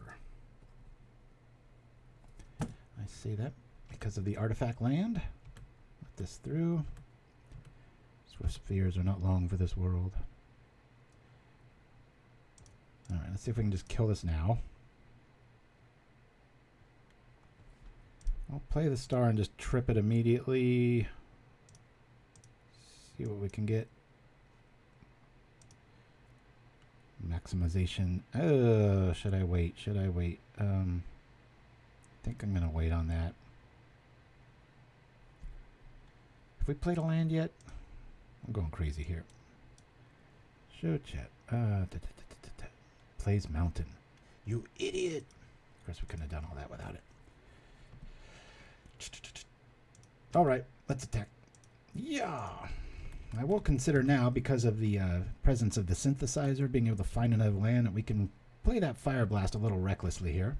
I say that because of the artifact land. Let this through. Swift spheres are not long for this world. Alright, let's see if we can just kill this now. I'll play the star and just trip it immediately. See what we can get. Maximization. Oh, should I wait? Should I wait? I think I'm going to wait on that. Have we played a land yet? I'm going crazy here. Show chat. Plays mountain. You idiot. Of course, we couldn't have done all that without it. All right, let's attack. Yeah. I will consider now, because of the presence of the synthesizer, being able to find another land, that we can play that Fireblast a little recklessly here.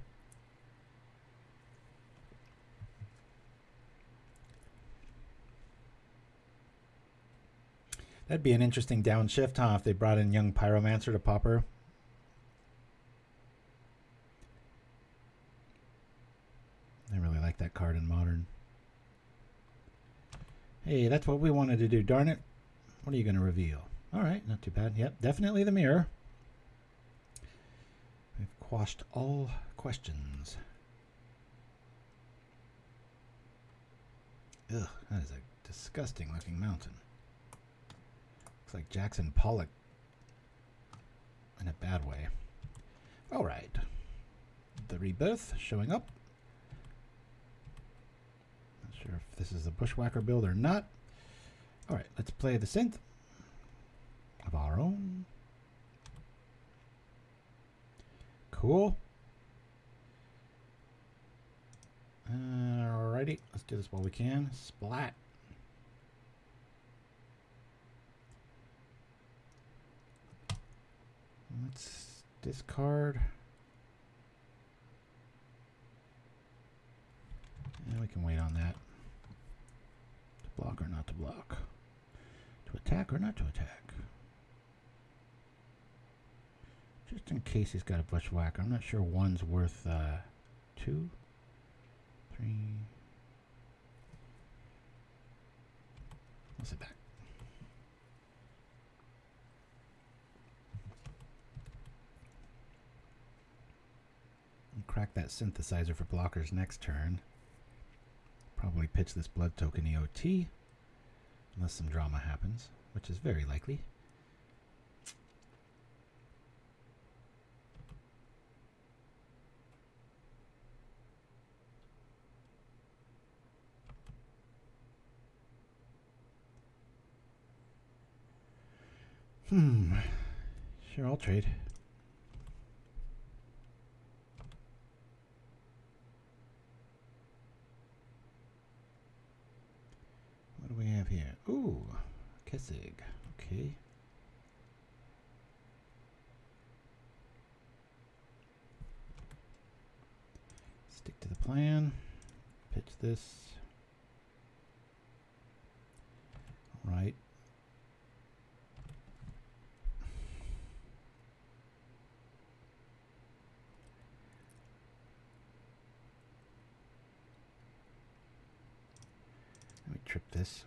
That'd be an interesting downshift, huh, if they brought in young Pyromancer to Pauper. I really like that card in Modern. Hey, that's what we wanted to do, darn it. What are you going to reveal? All right, not too bad. Yep, definitely the mirror. We've quashed all questions. Ugh, that is a disgusting looking mountain. Looks like Jackson Pollock in a bad way. All right. The Rebirth showing up. Not sure if this is a Bushwhacker build or not. All right, let's play the synth of our own. Cool. Alrighty, let's do this while we can. Splat. Let's discard. And we can wait on that. To block or not to block. To attack or not to attack. Just in case he's got a Bushwhacker. I'm not sure one's worth 2, 3. I'll sit back. Crack that synthesizer for blockers next turn. Probably pitch this blood token EOT. Unless some drama happens, which is very likely. Sure, I'll trade. What do we have here? Ooh, Kessig. Okay. Stick to the plan. Pitch this. All right. Let me trip this.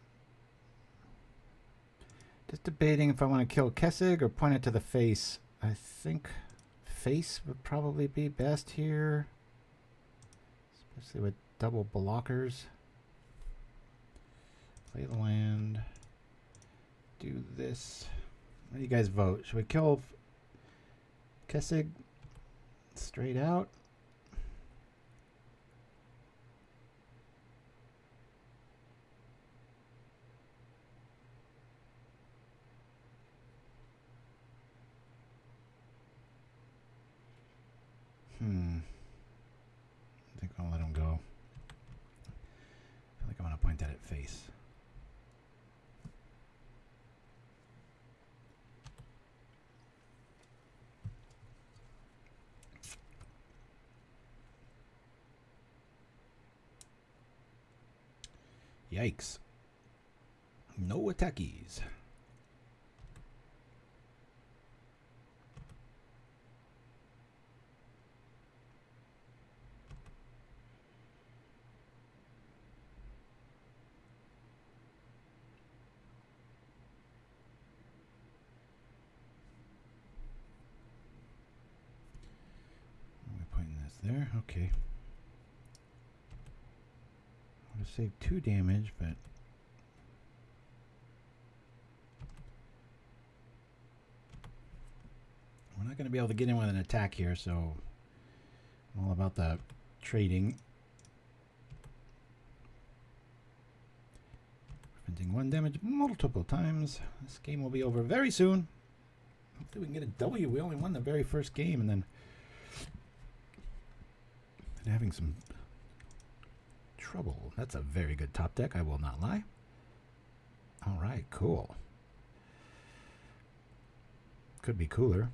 Just debating if I want to kill Kessig or point it to the face. I think face would probably be best here. Especially with double blockers. Play the land. Do this. What do you guys vote? Should we kill Kessig straight out? I think I'll let him go. I feel like I want to point that at face. Yikes. No attackies. There, okay. to save 2 damage, but we're not going to be able to get in with an attack here, so I'm all about the trading. Preventing 1 damage multiple times. This game will be over very soon. Hopefully we can get a W. We only won the very first game, and then having some trouble. That's a very good top deck, I will not lie. All right, cool. Could be cooler.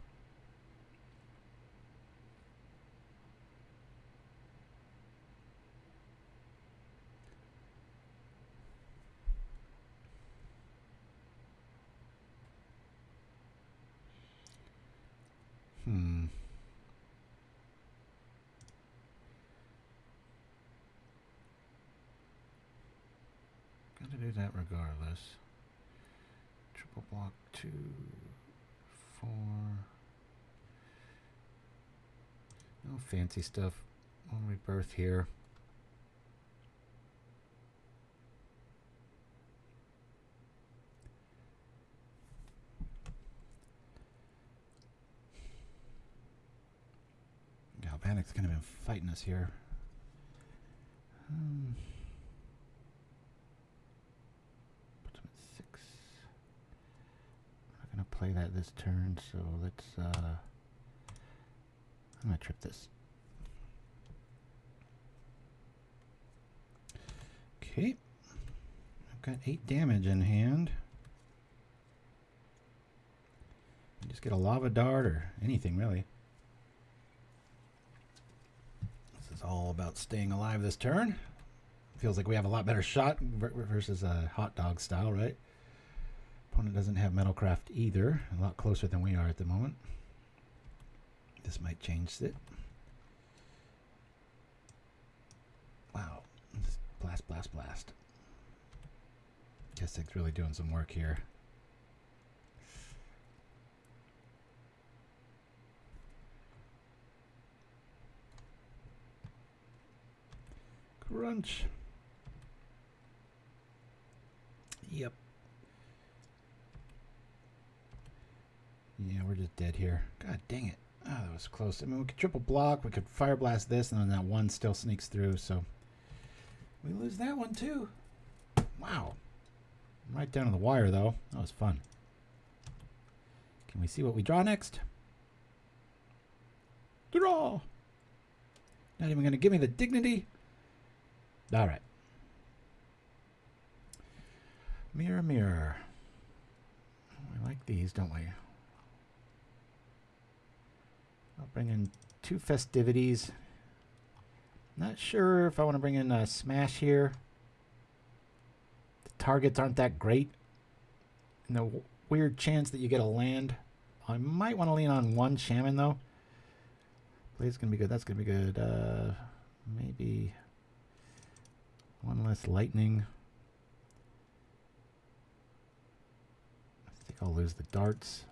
Gotta do that regardless. Triple block 2, 4. No fancy stuff. On rebirth here. Galvanic's kind of been fighting us here. Put him at 6. I'm not going to play that this turn, so let's... I'm going to trip this. Okay. I've got 8 damage in hand. Just get a lava dart or anything, really. All about staying alive this turn. Feels like we have a lot better shot versus a hot dog style, right? Opponent doesn't have Metalcraft either. A lot closer than we are at the moment. This might change it. Wow. Just blast, blast, blast. Guess it's really doing some work here. Crunch. Yep. Yeah, we're just dead here. God dang it. Oh, that was close. I mean, we could triple block. We could Fireblast this, and then that 1 still sneaks through, so we lose that one, too. Wow. Right down to the wire, though. That was fun. Can we see what we draw next? Draw! Not even going to give me the dignity. All right. Mirror, mirror. We like these, don't we? I'll bring in 2 festivities. Not sure if I want to bring in a smash here. The targets aren't that great. And the weird chance that you get a land. I might want to lean on 1 shaman, though. Blaze is going to be good. That's going to be good. Maybe... 1 less lightning. I think I'll lose the darts.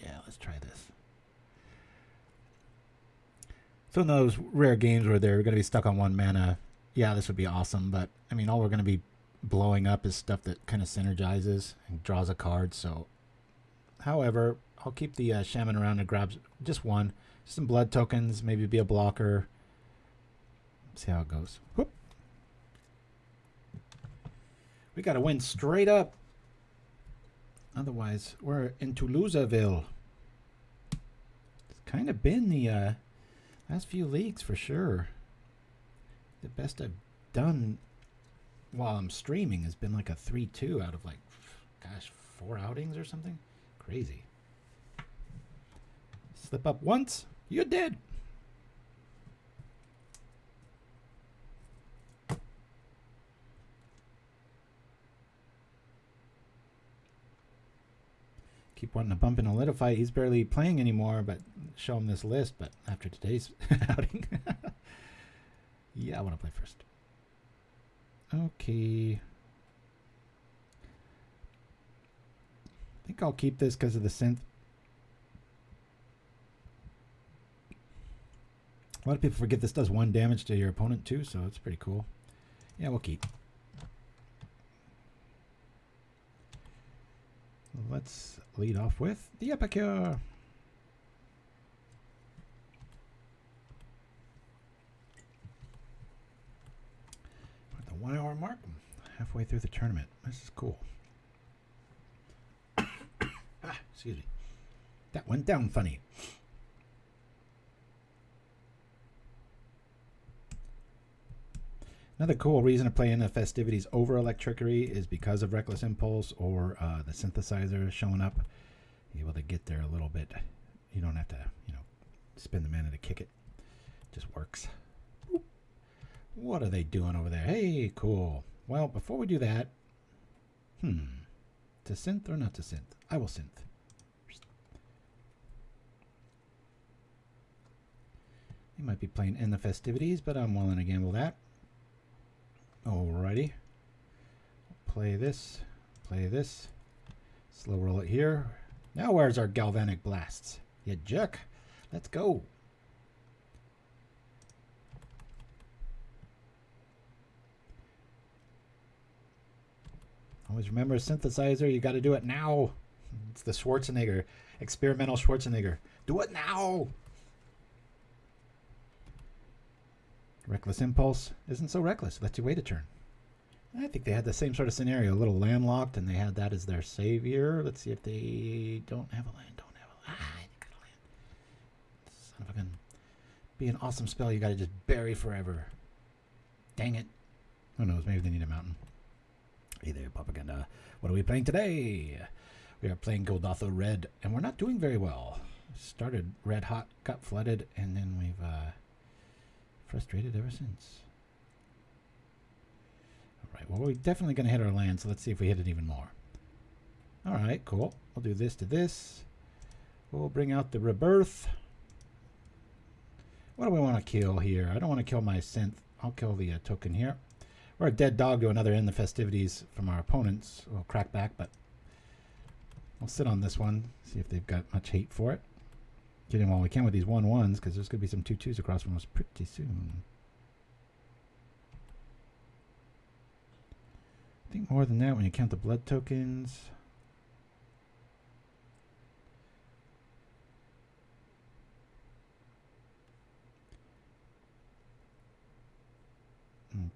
Yeah, let's try this. So in those rare games where they're going to be stuck on 1 mana, yeah, this would be awesome. But, I mean, all we're going to be blowing up is stuff that kind of synergizes and draws a card. So, however... I'll keep the shaman around and grab just 1. Just some blood tokens, maybe be a blocker. See how it goes. Whoop. We got to win straight up. Otherwise, we're in Toulouseville. It's kind of been the last few leagues for sure. The best I've done while I'm streaming has been like a 3-2 out of like, gosh, 4 outings or something. Crazy. Slip up once, you're dead. Keep wanting to bump in a Litify. He's barely playing anymore, but show him this list. But after today's outing, yeah, I want to play first. Okay. I think I'll keep this because of the synth. A lot of people forget this does 1 damage to your opponent too, so it's pretty cool. Yeah, we'll keep. Let's lead off with the Epicure. At the 1 hour mark, halfway through the tournament. This is cool. Excuse me. That went down funny. Another cool reason to play End the Festivities over Electrickery is because of Reckless Impulse or the synthesizer showing up. You're able to get there a little bit. You don't have to, spend the mana to kick it. It just works. What are they doing over there? Hey, cool. Well, before we do that, to synth or not to synth? I will synth. You might be playing End the Festivities, but I'm willing to gamble that. Alrighty. Play this. Slow roll it here. Now where's our Galvanic Blasts? You jerk. Let's go. Always remember, synthesizer, you got to do it now. It's the Schwarzenegger. Experimental Schwarzenegger. Do it now. Reckless Impulse isn't so reckless. Lets you wait a turn. I think they had the same sort of scenario. A little landlocked, and they had that as their savior. Let's see if they don't have a land. They got a land. Son of a gun. Be an awesome spell you got to just bury forever. Dang it. Who knows? Maybe they need a mountain. Hey there, Propaganda. What are we playing today? We are playing Kuldotha Red, and we're not doing very well. Started red hot, got flooded, and then we've frustrated ever since. Alright, well, we're definitely going to hit our land, so let's see if we hit it even more. Alright, cool. We'll do this to this. We'll bring out the Rebirth. What do we want to kill here? I don't want to kill my synth. I'll kill the token here. We're a dead dog to another End the Festivities from our opponents. We'll crack back, but we'll sit on this one, see if they've got much hate for it. Get in while we can with these 1/1s, because there's going to be some 2/2s across from us pretty soon. I think more than that when you count the blood tokens.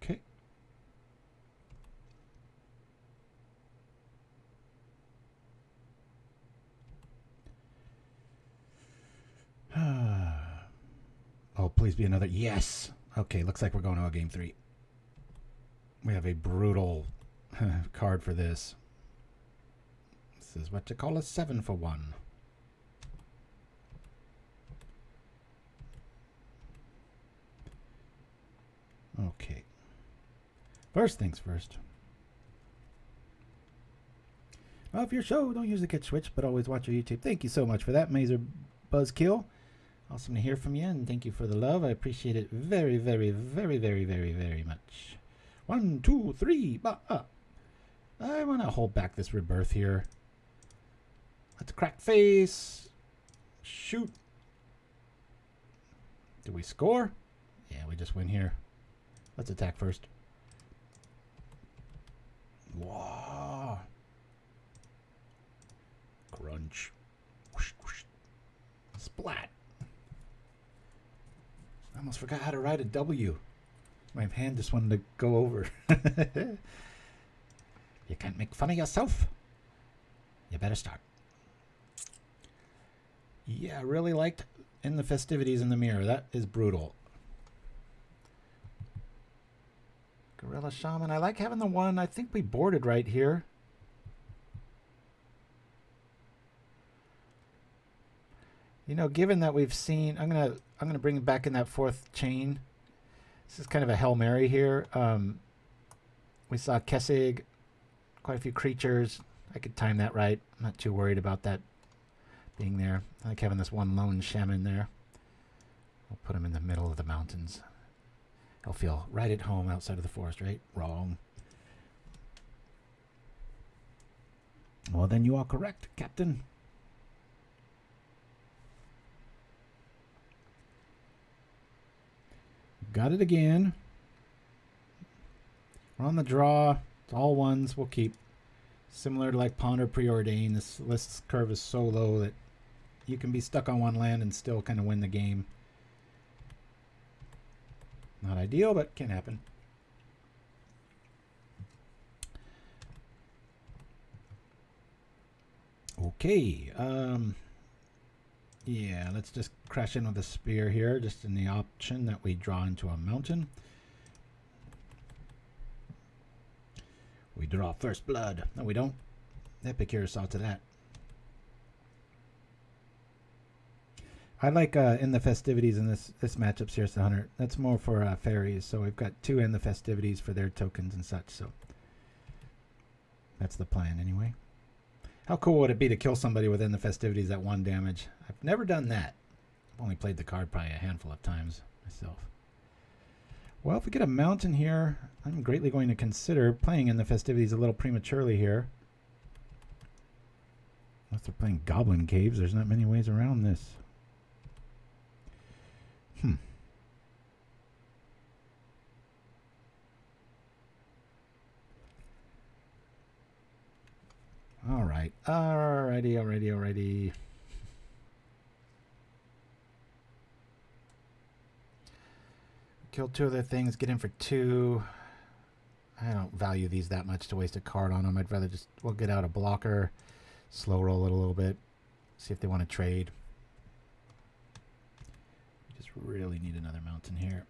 Okay. Oh, please be another. Yes. Okay, looks like we're going to a game 3. We have a brutal card for this. This is what you call a 7 for 1. Okay. First things first. Off your show. Don't usually catch Switch, but always watch your YouTube. Thank you so much for that, Mazer Buzzkill. Awesome to hear from you, and thank you for the love. I appreciate it very, very, very, very, very, very much. 1, 2, 3. I want to hold back this Rebirth here. Let's crack face. Shoot. Do we score? Yeah, we just win here. Let's attack first. Wow. Crunch. Whoosh, whoosh. Splat. I almost forgot how to write a W. My hand just wanted to go over. You can't make fun of yourself. You better start. Yeah, I really liked End the Festivities in the mirror. That is brutal. Gorilla Shaman. I like having the one. I think we boarded right here. You know, given that we've seen, I'm gonna bring it back in that 4th chain. This is kind of a Hail Mary here. We saw Kessig, quite a few creatures. I could time that right. I'm not too worried about that being there. I like having this one lone shaman there. We'll put him in the middle of the mountains. He'll feel right at home outside of the forest, right? Wrong. Well, then you are correct, Captain. Got it again. We're on the draw. It's all ones. We'll keep. Similar to like Ponder Preordained, this list curve is so low that you can be stuck on one land and still kind of win the game. Not ideal, but can happen. Okay. Yeah, let's just crash in with a spear here, just in the option that we draw into a mountain. We draw first blood. No, we don't. Epicure saw to that. I like End the Festivities in this matchup, Sears the Hunter. That's more for fairies. So we've got 2 End the Festivities for their tokens and such. So that's the plan anyway. How cool would it be to kill somebody with End the Festivities at 1 damage? I've never done that. I've only played the card probably a handful of times myself. Well, if we get a mountain here, I'm greatly going to consider playing in the Festivities a little prematurely here. Unless they're playing Goblin Caves, there's not many ways around this. All right. Alrighty. Kill 2 other things, get in for 2. I don't value these that much to waste a card on them. I'd rather just, we'll get out a blocker, slow roll it a little bit, see if they want to trade. Just really need another mountain here.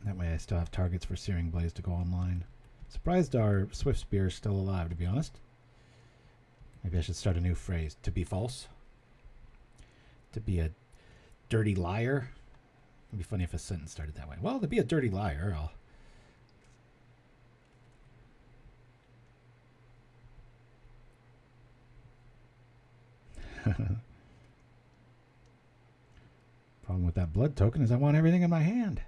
That way I still have targets for Searing Blaze to go online. Surprised our Swiftspear is still alive, to be honest. Maybe I should start a new phrase. To be false. To be a dirty liar. It'd be funny if a sentence started that way. Well, to be a dirty liar, I'll... Problem with that blood token is I want everything in my hand.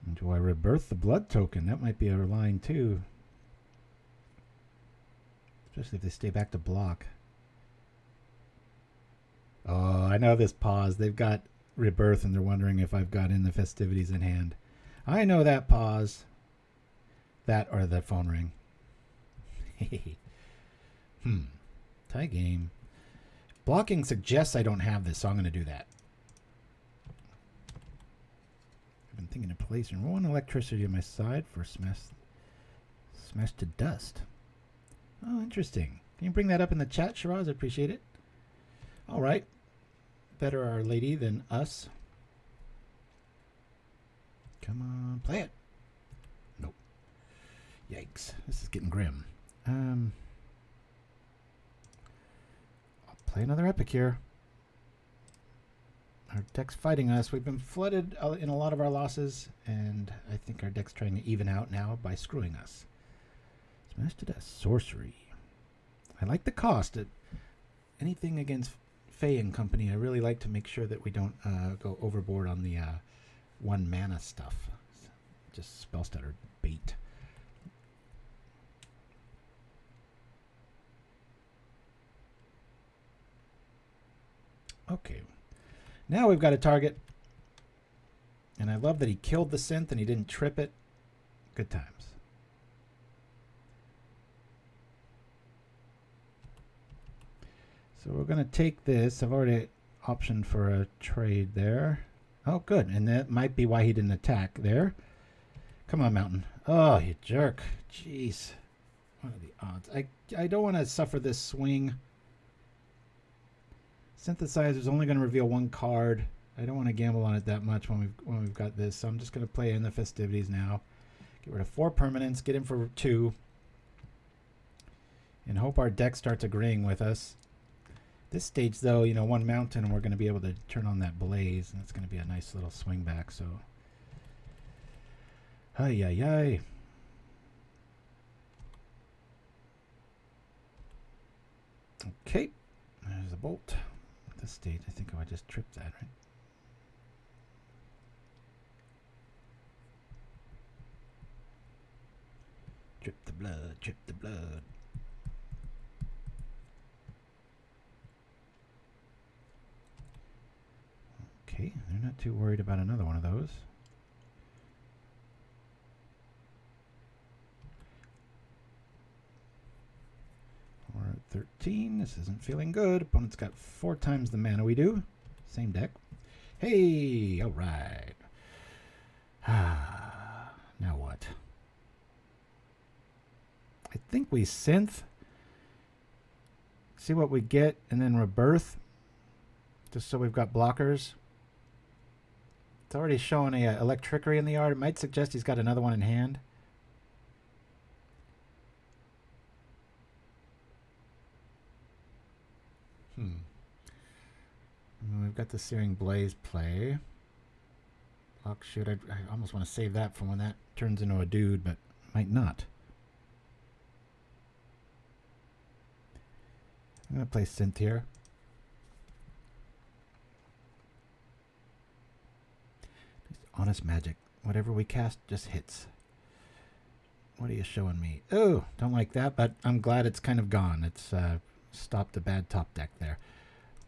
And do I rebirth the blood token? That might be a line too. Especially if they stay back to block. Oh, I know this pause. They've got rebirth and they're wondering if I've got in the Festivities in hand. I know that pause. That or the phone ring. Tie game. Blocking suggests I don't have this, so I'm going to do that. I've been thinking of placing 1 electricity on my side for smash to dust. Oh, interesting. Can you bring that up in the chat, Shiraz? I appreciate it. All right. Better Our Lady than us. Come on, play it. Nope. Yikes. This is getting grim. I'll play another Epicure. Our deck's fighting us. We've been flooded in a lot of our losses, and I think our deck's trying to even out now by screwing us. Smash to dust. Sorcery. I like the cost. Anything against Fae and company, I really like to make sure that we don't go overboard on the 1 mana stuff. Just spell stutter bait. Okay. Now we've got a target. And I love that he killed the synth and he didn't trip it. Good times. So we're going to take this. I've already optioned for a trade there. Oh, good. And that might be why he didn't attack there. Come on, Mountain. Oh, you jerk. Jeez. What are the odds? I don't want to suffer this swing. Synthesizer's only going to reveal 1 card. I don't want to gamble on it that much when we've got this. So I'm just going to play in the Festivities now. Get rid of 4 permanents. Get in for 2. And hope our deck starts agreeing with us. This stage, though, 1 mountain, and we're going to be able to turn on that blaze, and it's going to be a nice little swing back. So, ay. Okay, there's a bolt. At this stage, I think I just tripped that, right? Drip the blood, drip the blood. Okay, they're not too worried about another one of those. We're at 13. This isn't feeling good. Opponent's got 4 times the mana we do. Same deck. Hey, all right. Now what? I think we synth. See what we get, and then rebirth. Just so we've got blockers. It's already showing a Electrickery in the yard. It might suggest he's got another one in hand. We've got the Searing Blaze play. Block shoot. I almost want to save that for when that turns into a dude, but might not. I'm going to play Synth here. Honest magic. Whatever we cast just hits. What are you showing me? Oh, don't like that, but I'm glad it's kind of gone. It's stopped the bad top deck there.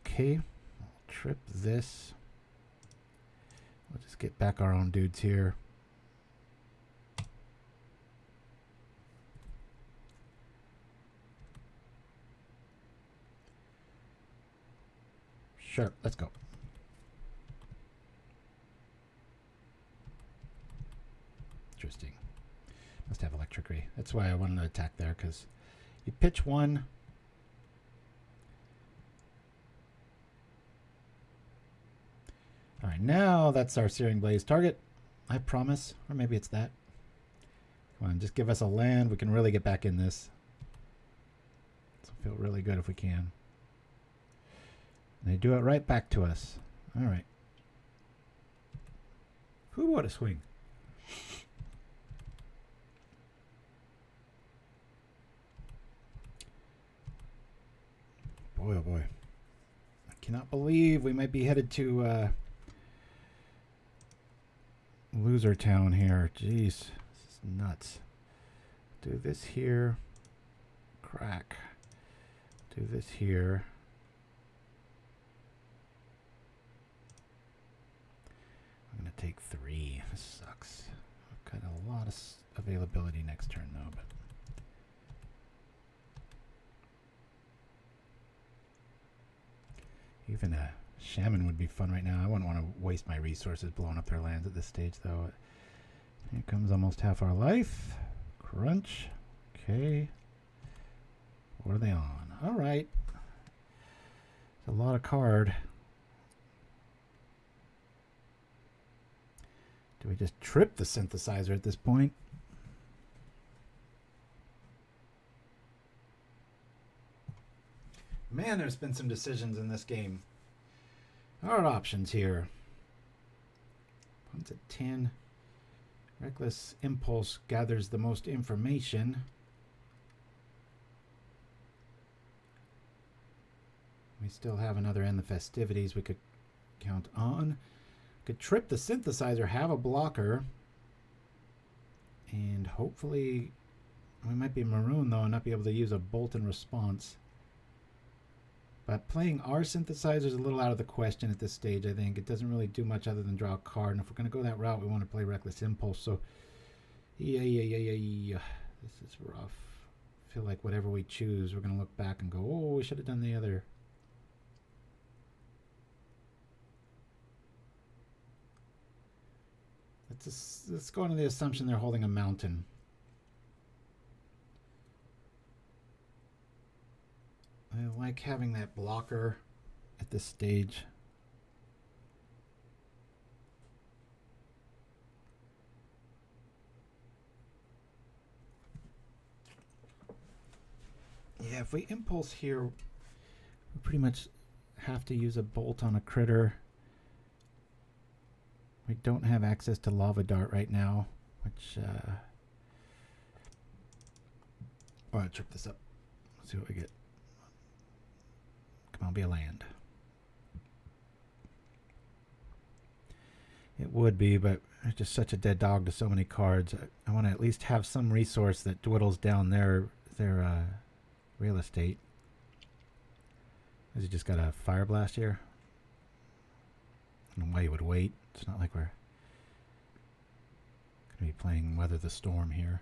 Okay, I'll trip this. We'll just get back our own dudes here. Sure, let's go. Interesting. Must have Electrickery. That's why I wanted to attack there, because you pitch one. All right, now that's our Searing Blaze target. I promise. Or maybe it's that. Come on, just give us a land. We can really get back in this. This will feel really good if we can. And they do it right back to us. All right. Who what a swing. Boy, oh boy. I cannot believe we might be headed to loser town here. Jeez. This is nuts. Do this here. Crack. Do this here. I'm going to take 3. This sucks. I've got a lot of availability next turn though, but even a shaman would be fun right now. I wouldn't want to waste my resources blowing up their lands at this stage, though. Here comes almost half our life. Crunch. Okay. What are they on? All right. It's a lot of card. Do we just trip the synthesizer at this point? Man, there's been some decisions in this game. Our options here. One's at 10. Reckless Impulse gathers the most information. We still have another End the Festivities we could count on. Could trip the synthesizer, have a blocker, and hopefully we might be maroon though and not be able to use a bolt in response. But playing our synthesizer is a little out of the question at this stage, I think. It doesn't really do much other than draw a card. And if we're going to go that route, we want to play Reckless Impulse. So, yeah. This is rough. I feel like whatever we choose, we're going to look back and go, oh, we should have done the other. Let's go into the assumption they're holding a mountain. I like having that blocker at this stage. Yeah, if we impulse here, we pretty much have to use a bolt on a critter. We don't have access to Lava Dart right now, which I want to trip this up. Let's see what we get. Come on, be a land. It would be, but it's just such a dead dog to so many cards. I want to at least have some resource that dwindles down their real estate. Has he just got a Fireblast here? I don't know why you would wait. It's not like we're going to be playing Weather the Storm here.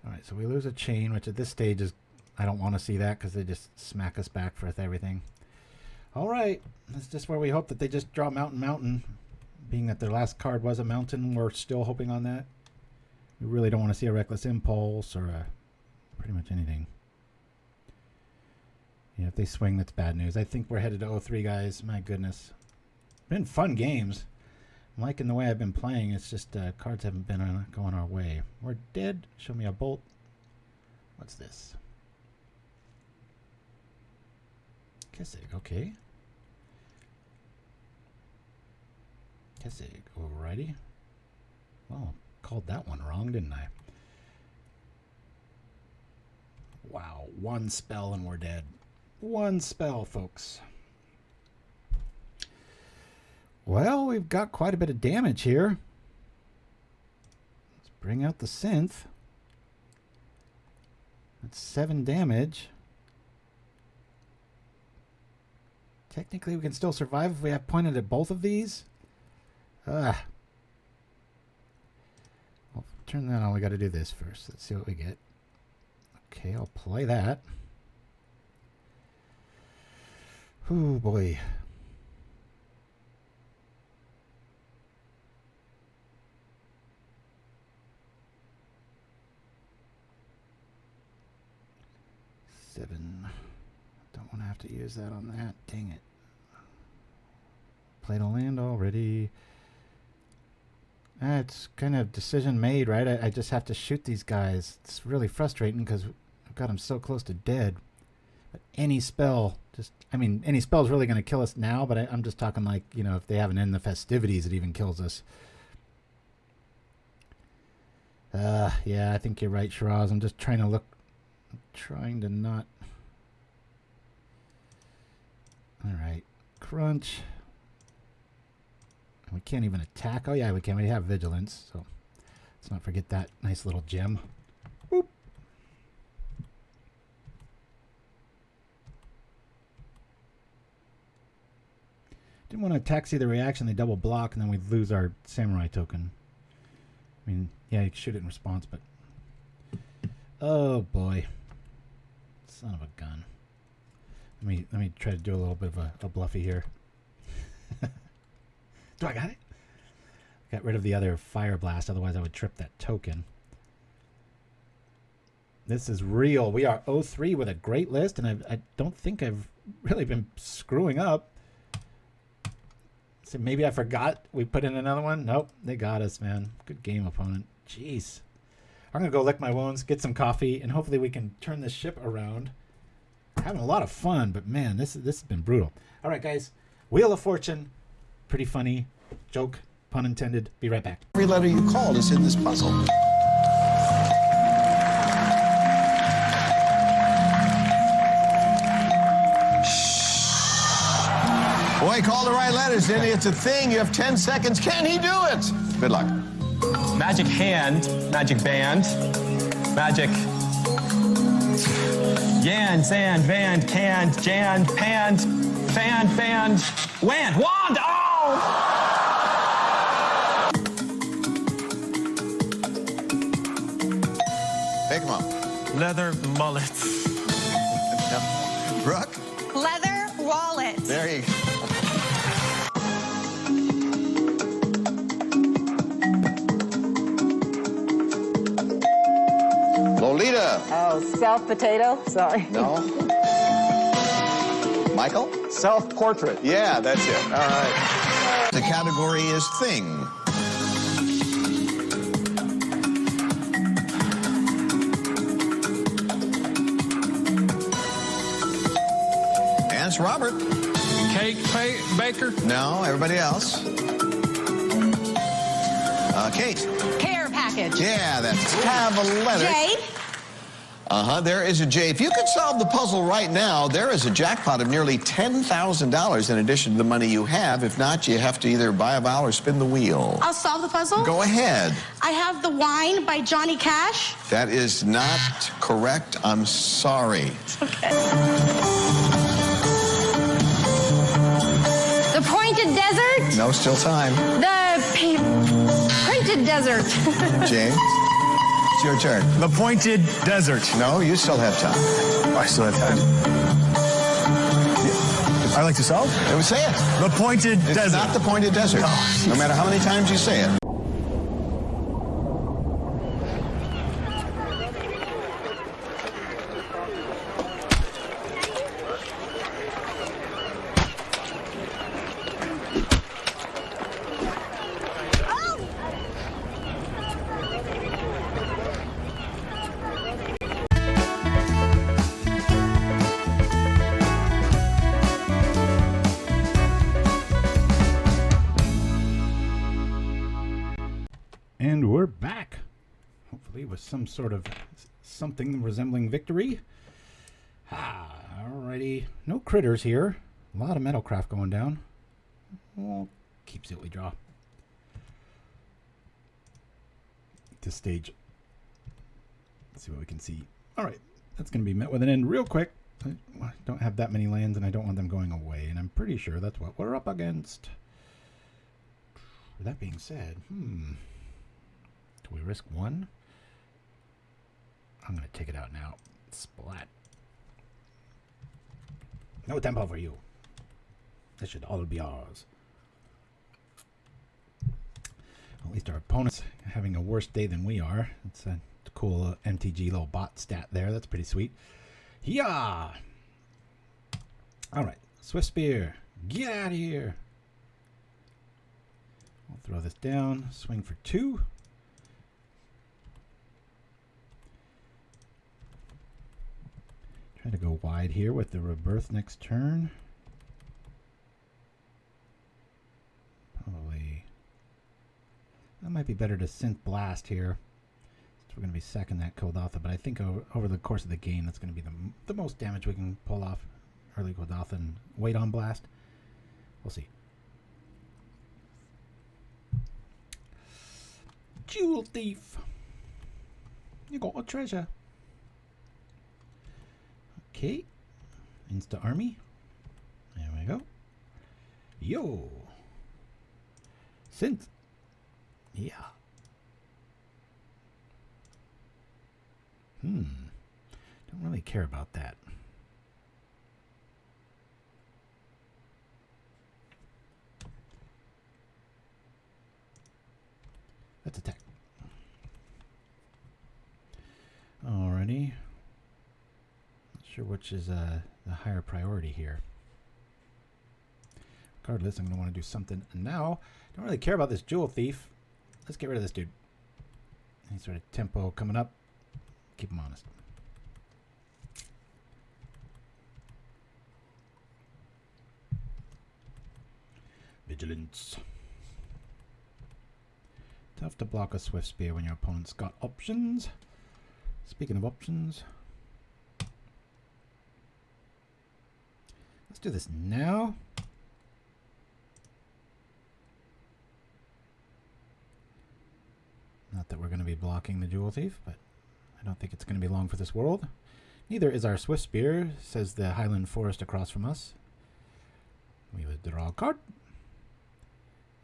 Alright, so we lose a chain, which at this stage is, I don't want to see that because they just smack us back for everything. Alright, that's just where we hope that they just draw Mountain. Being that their last card was a Mountain, we're still hoping on that. We really don't want to see a Reckless Impulse or pretty much anything. Yeah, if they swing, that's bad news. I think we're headed to 0-3, guys. My goodness. Been fun games. I'm liking the way I've been playing. It's just cards haven't been going our way. We're dead. Show me a bolt. What's this? Kessig, okay. Kessig, alrighty. Well, called that one wrong, didn't I? Wow, one spell and we're dead. One spell, folks. Well, we've got quite a bit of damage here. Let's bring out the synth. That's 7 damage. Technically, we can still survive if we have pointed at both of these. I'll turn that on. We got to do this first. Let's see what we get. Okay, I'll play that. Oh boy. Seven. Don't want to have to use that on that. Dang it. Played a land already. It's kind of decision made, right? I just have to shoot these guys. It's really frustrating because I've got them so close to dead. But any spell, any spell is really going to kill us now, but I'm just talking like, you know, if they have an End the Festivities, it even kills us. Yeah, I think you're right, Shiraz. I'm just trying to not. All right, crunch. We can't even attack. Oh yeah, we can. We have vigilance, so let's not forget that nice little gem. Boop. Didn't want to attack, see the reaction. They double block, and then we lose our samurai token. I mean, yeah, you shoot it in response, but oh boy, son of a gun. Let me try to do a little bit of a bluffy here. Do I got it? Got rid of the other Fireblast, otherwise I would trip that token. This is real. We are 0-3 with a great list, and I don't think I've really been screwing up. So maybe I forgot we put in another one. Nope, they got us, man. Good game, opponent. Jeez. I'm going to go lick my wounds, get some coffee, and hopefully we can turn this ship around. Having a lot of fun, but man, this has been brutal. All right, guys. Wheel of Fortune. Pretty funny. Joke. Pun intended. Be right back. Every letter you called is in this puzzle. Shh. Boy, call the right letters, didn't he? It's a thing. You have 10 seconds. Can he do it? Good luck. Magic hand. Magic band. Magic... Yan, sand, vand, canned, jand, panned, fanned, wand, wand, oh! Pick him up. Leather mullet. Brooke? Leather wallet. There you go. Lolita. Oh, self-potato? Sorry. No. Michael? Self-portrait. Yeah, that's it. All right. The category is thing. And it's Robert. Cake baker. No, everybody else. Kate. Care package. Yeah, that's have a letter. Jade. There is a J. If you could solve the puzzle right now, there is a jackpot of nearly $10,000 in addition to the money you have. If not, you have to either buy a vowel or spin the wheel. I'll solve the puzzle. Go ahead. I have The Wine by Johnny Cash. That is not correct. I'm sorry. Okay. The Pointed Desert. No, still time. The Printed Desert. James, it's your turn. The Pointed Desert. No, you still have time. Oh, I still have time. I'd like to solve. Say it. The Pointed It's Desert. not the Pointed Desert. Oh, no matter how many times you say it. And we're back. Hopefully with some sort of something resembling victory. Alrighty. No critters here. A lot of metalcraft going down. We'll keep see what we draw. To stage. Let's see what we can see. Alright. That's going to be met with an end real quick. I don't have that many lands and I don't want them going away. And I'm pretty sure that's what we're up against. With that being said, do we risk one? I'm going to take it out now. Splat. No tempo for you. This should all be ours. At least our opponent's having a worse day than we are. It's a cool MTG little bot stat there. That's pretty sweet. Yeah. All right. Swiftspear. Get out of here. I'll throw this down. Swing for 2. Try to go wide here with the Rebirth next turn. Probably. That might be better to Synth Blast here. So we're going to be sacking that Kuldotha, but I think over the course of the game, that's going to be the most damage we can pull off early Kuldotha and wait on Blast. We'll see. Jewel Thief. You got a treasure. Okay. Insta Army. There we go. Yo. Synth. Yeah. Don't really care about that. Let's attack. Alrighty. Not sure which is the higher priority here. Regardless, I'm going to want to do something now. Don't really care about this Jewel Thief. Let's get rid of this dude. Any sort of tempo coming up. Keep him honest. Vigilance. Tough to block a Swiftspear when your opponent's got options. Speaking of options, let's do this now. Not that we're going to be blocking the Jewel Thief, but I don't think it's going to be long for this world. Neither is our Swiftspear, says the Highland Forest across from us. We would draw a card.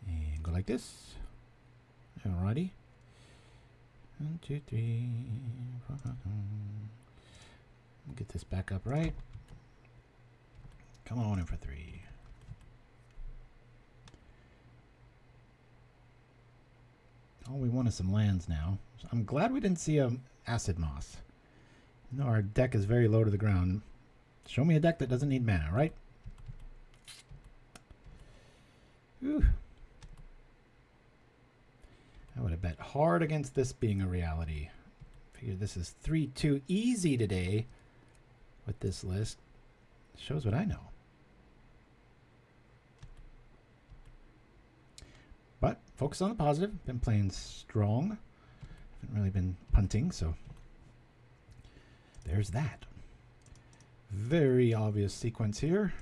And go like this. Alrighty. 1, 2, 3, 4, 5. Get this back up right. Come on in for 3. All we want is some lands now. So I'm glad we didn't see a Acid Moss. No, our deck is very low to the ground. Show me a deck that doesn't need mana, right? Whew. I would have bet hard against this being a reality. Figure this is 3-2 easy today with this list. Shows what I know. But focus on the positive. Been playing strong. Haven't really been punting, so there's that. Very obvious sequence here.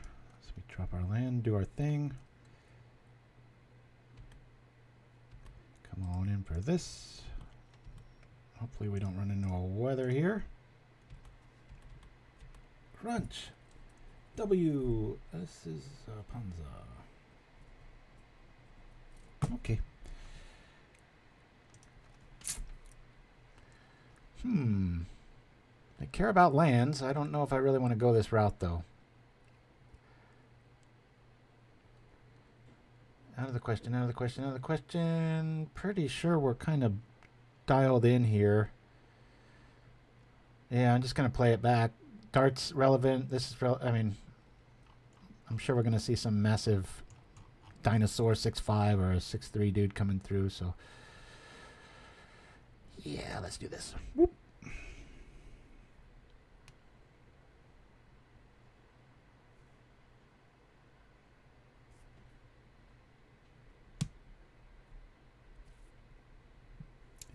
So we drop our land, do our thing. Come on in for this. Hopefully we don't run into a weather here. Crunch. W. This is Panza. Okay. I care about lands. I don't know if I really want to go this route, though. Out of the question, out of the question, out of the question. Pretty sure we're kind of dialed in here. Yeah, I'm just going to play it back. Dart's relevant. This is, I mean, I'm sure we're going to see some massive dinosaur 6'5" or a 6'3" dude coming through, so yeah, let's do this. Whoop.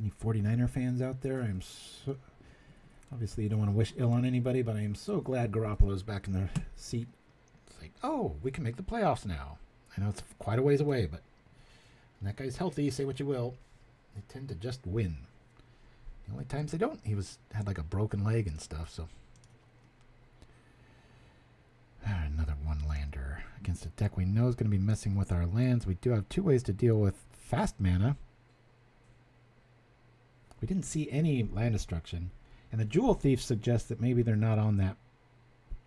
Any 49er fans out there? I'm so, obviously you don't want to wish ill on anybody, but I am so glad Garoppolo's back in the seat. It's like, oh, we can make the playoffs now. I know it's quite a ways away, but when that guy's healthy, say what you will, they tend to just win. The only times they don't, he had like a broken leg and stuff, so. Another one-lander against a deck we know is going to be messing with our lands. We do have two ways to deal with fast mana. We didn't see any land destruction, and the Jewel Thief suggests that maybe they're not on that,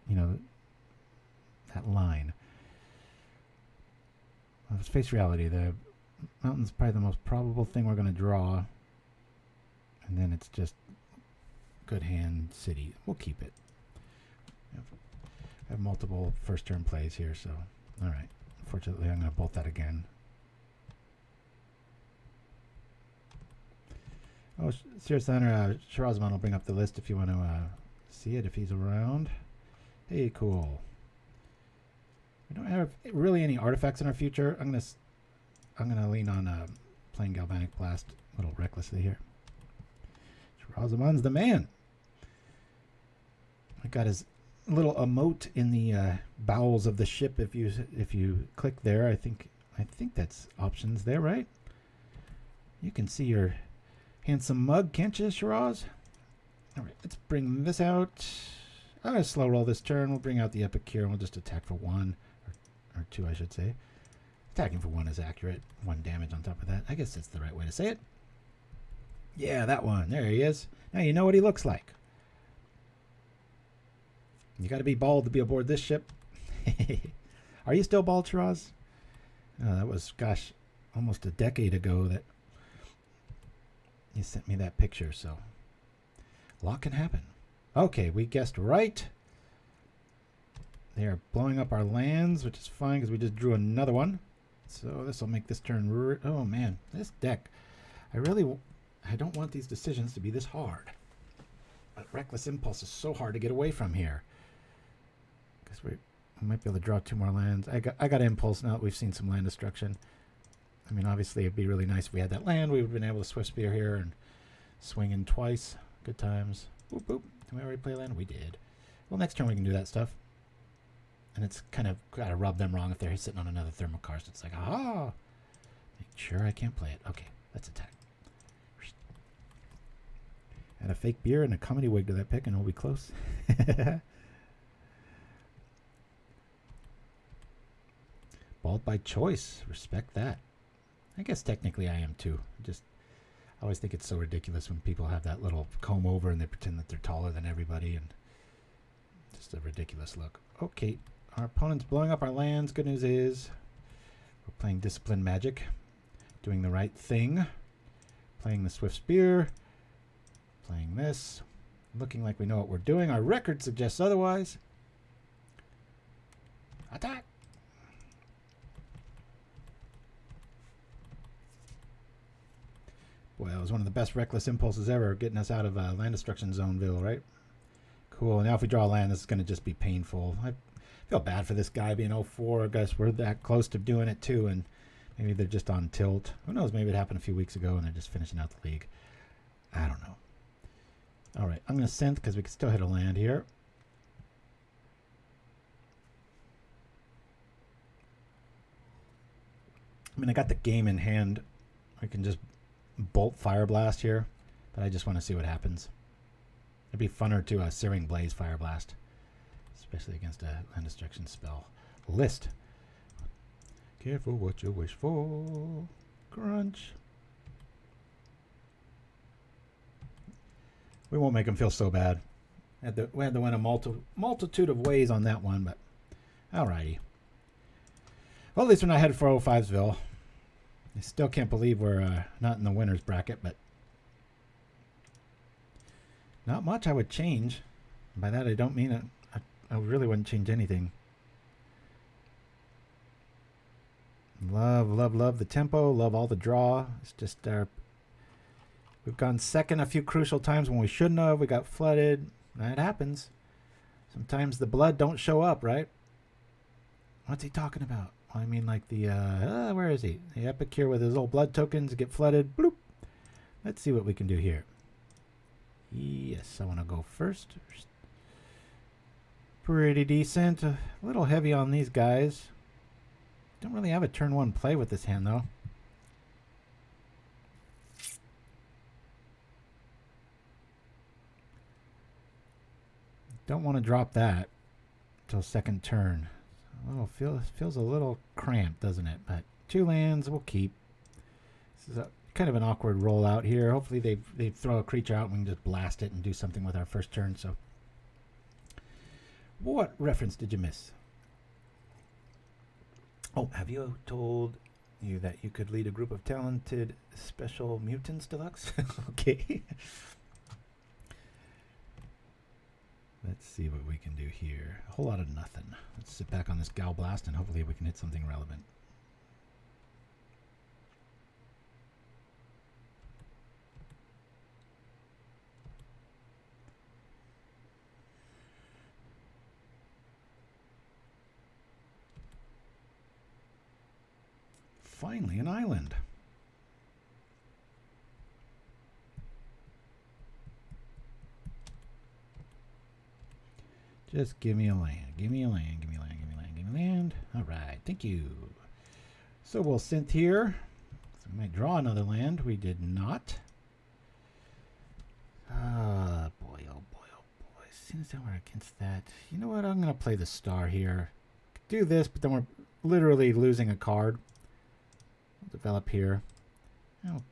you know, that line. Let's face reality, the mountain's probably the most probable thing we're going to draw. And then it's just good hand city. We'll keep it. I have multiple first turn plays here, so alright. Unfortunately, I'm going to bolt that again. Oh, Sears Center, Shirazman will bring up the list if you want to see it, if he's around. Hey, cool. We don't have really any artifacts in our future. I'm gonna lean on playing Galvanic Blast a little recklessly here. Shirazaman's the man. I got his little emote in the bowels of the ship. If you click there, I think that's options there, right? You can see your handsome mug, can't you, Shiraz? All right, let's bring this out. I'm gonna slow roll this turn. We'll bring out the Epicure and we'll just attack for 1. Or 2, I should say. Attacking for 1 is accurate. 1 damage on top of that. I guess that's the right way to say it. Yeah, that one. There he is. Now you know what he looks like. You got to be bald to be aboard this ship. Are you still bald, Shiraz? That was, gosh, almost a decade ago that you sent me that picture, so a lot can happen. Okay, we guessed right. They are blowing up our lands, which is fine because we just drew another one. So this will make this turn. Oh man, this deck. I don't want these decisions to be this hard. But Reckless Impulse is so hard to get away from here. Because we might be able to draw 2 more lands. I got Impulse now that we've seen some land destruction. I mean, obviously it'd be really nice if we had that land. We would have been able to Swiftspear here and swing in twice. Good times. Boop boop. Did we already play land? We did. Well, next turn we can do that stuff. And it's kind of got to rub them wrong if they're sitting on another thermal car. So it's like, aha! Make sure I can't play it. Okay, let's attack. Add a fake beer and a comedy wig to that pick and we'll be close. Bald by choice. Respect that. I guess technically I am too. I always think it's so ridiculous when people have that little comb over and they pretend that they're taller than everybody. And just a ridiculous look. Okay. Our opponent's blowing up our lands. Good news is we're playing Discipline Magic, doing the right thing, playing the Swiftspear, playing this, looking like we know what we're doing. Our record suggests otherwise. Attack! Boy, that was one of the best Reckless Impulses ever, getting us out of land destruction zoneville, right? Cool. Now if we draw a land, this is going to just be painful. I feel bad for this guy being 0-4. I guess we're that close to doing it too, and maybe they're just on tilt. Who knows? Maybe it happened a few weeks ago and they're just finishing out the league. I don't know. All right, I'm going to synth because we can still hit a land here. I mean, I got the game in hand. I can just bolt Fireblast here, but I just want to see what happens. It'd be funner to Searing Blaze Fireblast, especially against a land destruction spell. List. Careful what you wish for. Crunch. We won't make him feel so bad. We had to win a multitude of ways on that one, but alrighty. Well, at least we're not headed for 05'sville. I still can't believe we're not in the winner's bracket, but not much I would change. By that I don't mean I really wouldn't change anything. Love, love, love the tempo. Love all the draw. It's just we've gone second a few crucial times when we shouldn't have. We got flooded. That happens. Sometimes the blood don't show up, right? What's he talking about? I mean, like the, where is he? The Epicure with his old blood tokens get flooded. Bloop. Let's see what we can do here. Yes, I want to go first. Pretty decent. A little heavy on these guys. Don't really have a turn one play with this hand, though. Don't want to drop that until second turn. Oh, feels a little cramped, doesn't it? But 2 lands we'll keep. This is kind of an awkward rollout here. Hopefully they throw a creature out and we can just blast it and do something with our first turn. So, what reference did you miss? Oh, have you told you that you could lead a group of talented special mutants, Deluxe? Okay. Let's see what we can do here. A whole lot of nothing. Let's sit back on this Gal Blast and hopefully we can hit something relevant. Finally, an island. Just give me a land. Give me a land. Give me a land. Give me a land. Give me a land. All right. Thank you. So we'll synth here. So we might draw another land. We did not. Ah, boy, oh boy, oh boy. As soon as we're against that, you know what? I'm going to play the star here. Do this, but then we're literally losing a card. We'll develop here. I'll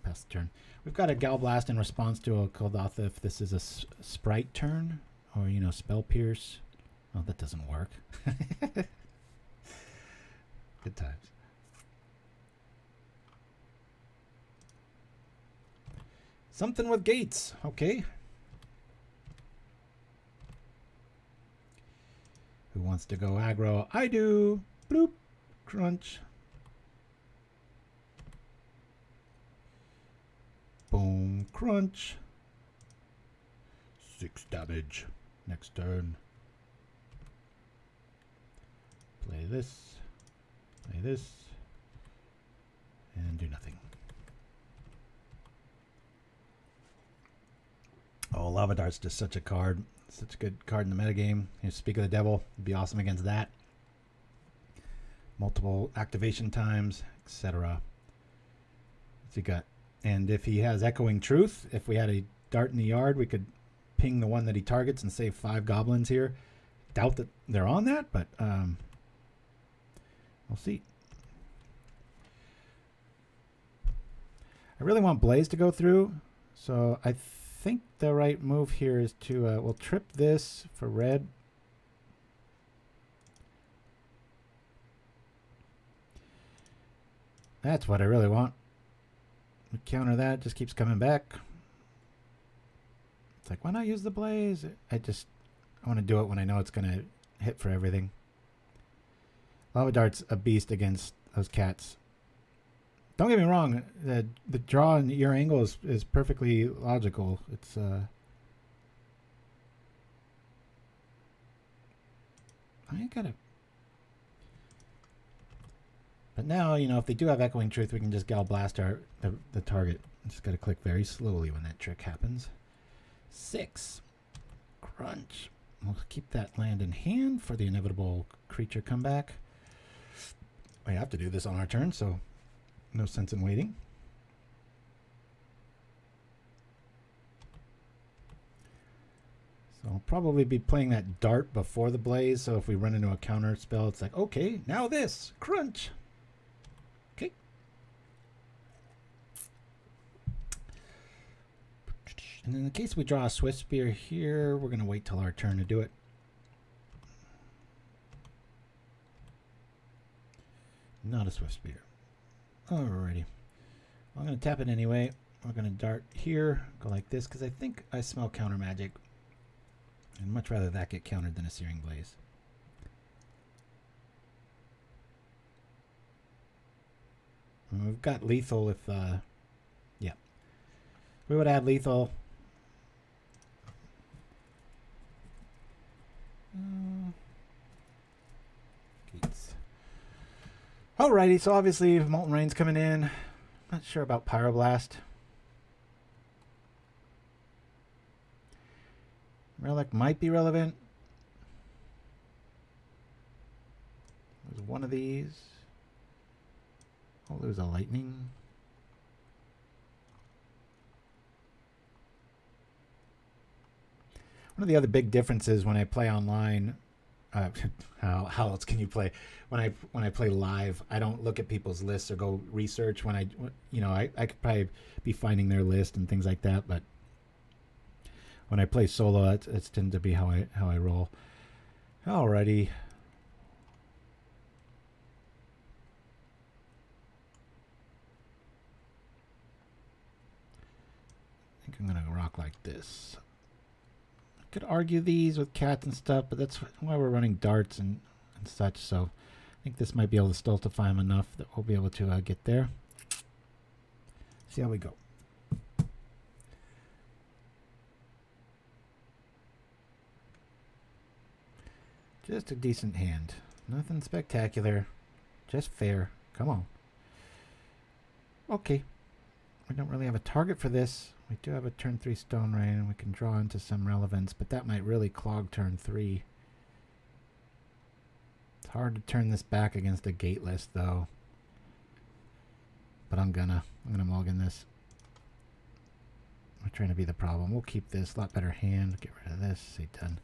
pass the turn. We've got a Gal Blast in response to a Kuldotha if this is a sprite turn. Or, you know, Spell Pierce. Oh, that doesn't work. Good times. Something with gates. Okay. Who wants to go aggro? I do. Bloop. Crunch. Boom. Crunch. 6 damage. Next turn. Play this. Play this. And do nothing. Oh, Lava Dart's just such a card. Such a good card in the metagame. You Speak of the Devil. It'd be awesome against that. Multiple activation times, etc. What's he got? And if he has Echoing Truth, if we had a dart in the yard, we could ping the one that he targets and save 5 goblins here. Doubt that they're on that, but we'll see. I really want Blaze to go through, so I think the right move here is to we'll trip this for red. That's what I really want. We counter that, just keeps coming back. It's like, why not use the Blaze? I want to do it when I know it's going to hit for everything. Lava Dart's a beast against those cats. Don't get me wrong, the draw in your angle is perfectly logical. It's I ain't got it. But now, you know, if they do have Echoing Truth, we can just Gal Blast the target. Just got to click very slowly when that trick happens. 6. Crunch. We'll keep that land in hand for the inevitable creature comeback. We have to do this on our turn, so no sense in waiting. So I'll probably be playing that dart before the blaze, so if we run into a counter spell, it's like, okay, now this. Crunch. Okay. And in the case we draw a Swiftspear here, we're going to wait till our turn to do it. Not a Swiftspear. Alrighty. I'm going to tap it anyway. We're going to dart here, go like this, because I think I smell counter magic. I'd much rather that get countered than a Searing Blaze. And we've got lethal if, yeah. We would add lethal. Gates. Alrighty, so obviously Molten Rain's coming in. Not sure about Pyroblast. Relic might be relevant. There's one of these. Oh, there's a lightning. One of the other big differences when I play online, how else can you play? When I play live, I don't look at people's lists or go research. When I could probably be finding their list and things like that, but when I play solo, it's tend to be how I roll. Alrighty. I think I'm gonna rock like this. I could argue these with cats and stuff, but that's why we're running darts and such. So I think this might be able to stultify him enough that we'll be able to get there. See how we go. Just a decent hand. Nothing spectacular. Just fair. Come on. Okay. We don't really have a target for this. We do have a turn 3 Stone Rain, and we can draw into some relevance, but that might really clog turn 3. It's hard to turn this back against the gate list, though. But I'm gonna mulligan this. I'm trying to be the problem. We'll keep this. A lot better hand. Get rid of this. See, done.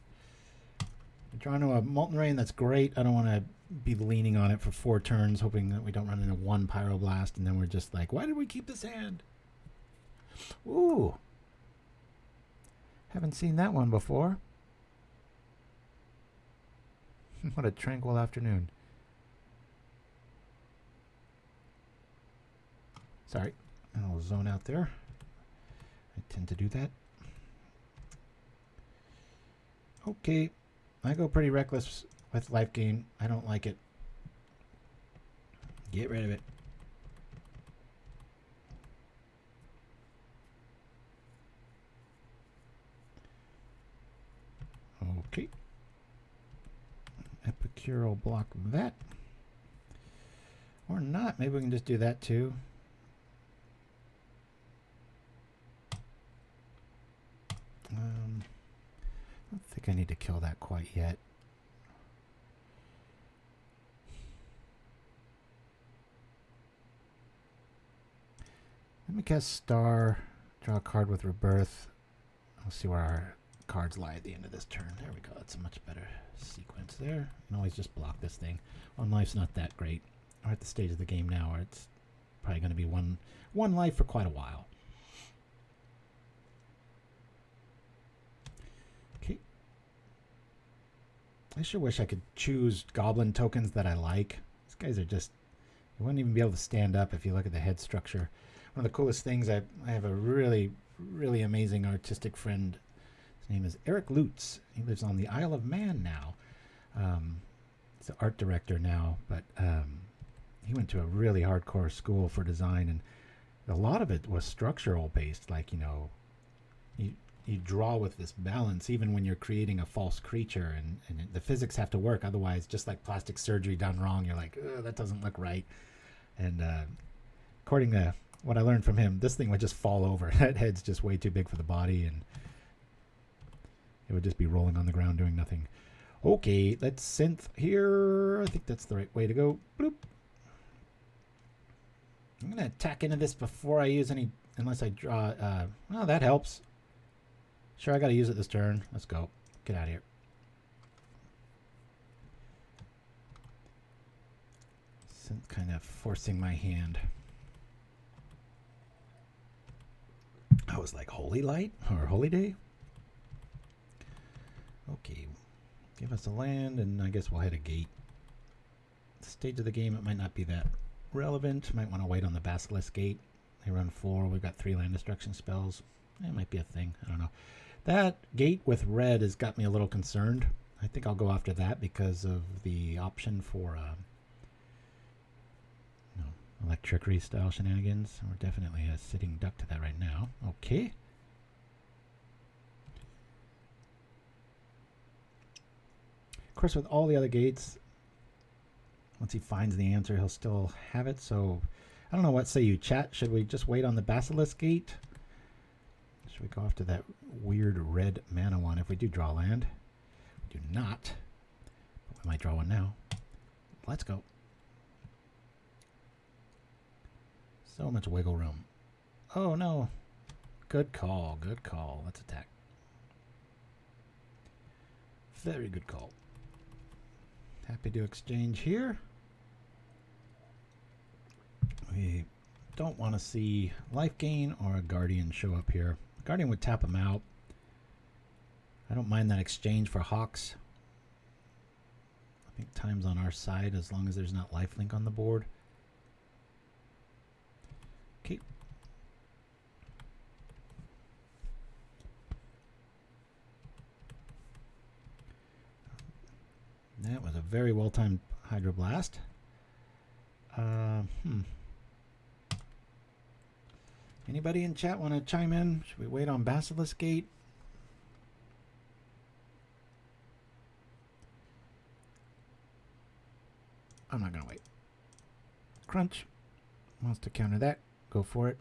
Drawing to a Molten Rain, that's great. I don't want to be leaning on it for 4 turns, hoping that we don't run into 1 Pyroblast, and then we're just like, why did we keep this hand? Ooh. Haven't seen that one before. What a tranquil afternoon. Sorry. I'll zone out there. I tend to do that. Okay. I go pretty reckless with life gain. I don't like it. Get rid of it. Okay. Epicure will block that. Or not. Maybe we can just do that too. I don't think I need to kill that quite yet. Let me cast Star, draw a card with Rebirth. We'll see where our cards lie at the end of this turn. There we go. That's a much better sequence there. You can always just block this thing. One life's not that great. We're at the stage of the game now where it's probably going to be one life for quite a while. Okay. I sure wish I could choose goblin tokens that I like. These guys are just, you wouldn't even be able to stand up if you look at the head structure. One of the coolest things, I have a really, really amazing artistic friend. His name is Eric Lutz. He lives on the Isle of Man now. He's an art director now, but he went to a really hardcore school for design, and a lot of it was structural based. Like, you know, you draw with this balance even when you're creating a false creature, and the physics have to work. Otherwise, just like plastic surgery done wrong, you're like, that doesn't look right. And according to what I learned from him, this thing would just fall over. That head's just way too big for the body, and It would just be rolling on the ground doing nothing. Okay, let's synth here. I think that's the right way to go. Bloop. I'm going to attack into this before I use any, unless I draw, well, that helps. Sure, I got to use it this turn. Let's go. Get out of here. Synth kind of forcing my hand. I was like, Holy Light or Holy Day? Okay, give us a land, and I guess we'll hit a gate. Stage of the game, it might not be that relevant. Might want to wait on the Basilisk Gate. They run 4. We've got 3 land destruction spells. It might be a thing. I don't know. That gate with red has got me a little concerned. I think I'll go after that because of the option for Electrickery style shenanigans. We're definitely a sitting duck to that right now. Okay. Of course, with all the other gates, once he finds the answer, he'll still have it. So, I don't know what say you, chat. Should we just wait on the Basilisk Gate? Should we go after that weird red mana one if we do draw land? We do not. But we might draw one now. Let's go. So much wiggle room. Oh, no. Good call. Good call. Let's attack. Very good call. Happy to exchange here. We don't want to see life gain or a Guardian show up here. Guardian would tap him out. I don't mind that exchange for Hawks. I think time's on our side as long as there's not lifelink on the board. Okay. That was a very well-timed Hydroblast. Anybody in chat want to chime in? Should we wait on Basilisk Gate? I'm not going to wait. Crunch wants to counter that. Go for it.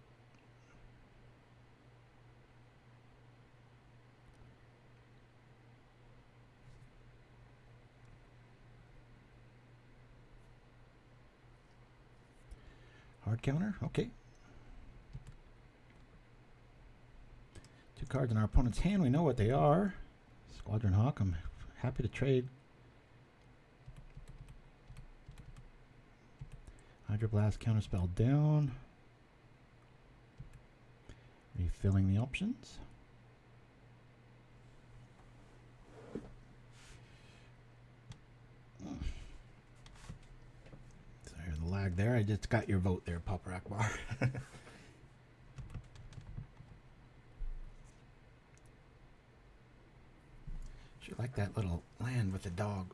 Hard counter, okay. 2 cards in our opponent's hand. We know what they are. Squadron Hawk, I'm happy to trade. Hydroblast counterspell down. Refilling the options. Sorry for the lag there. I just got your vote there, PauperRBust. Should like that little land with the dog.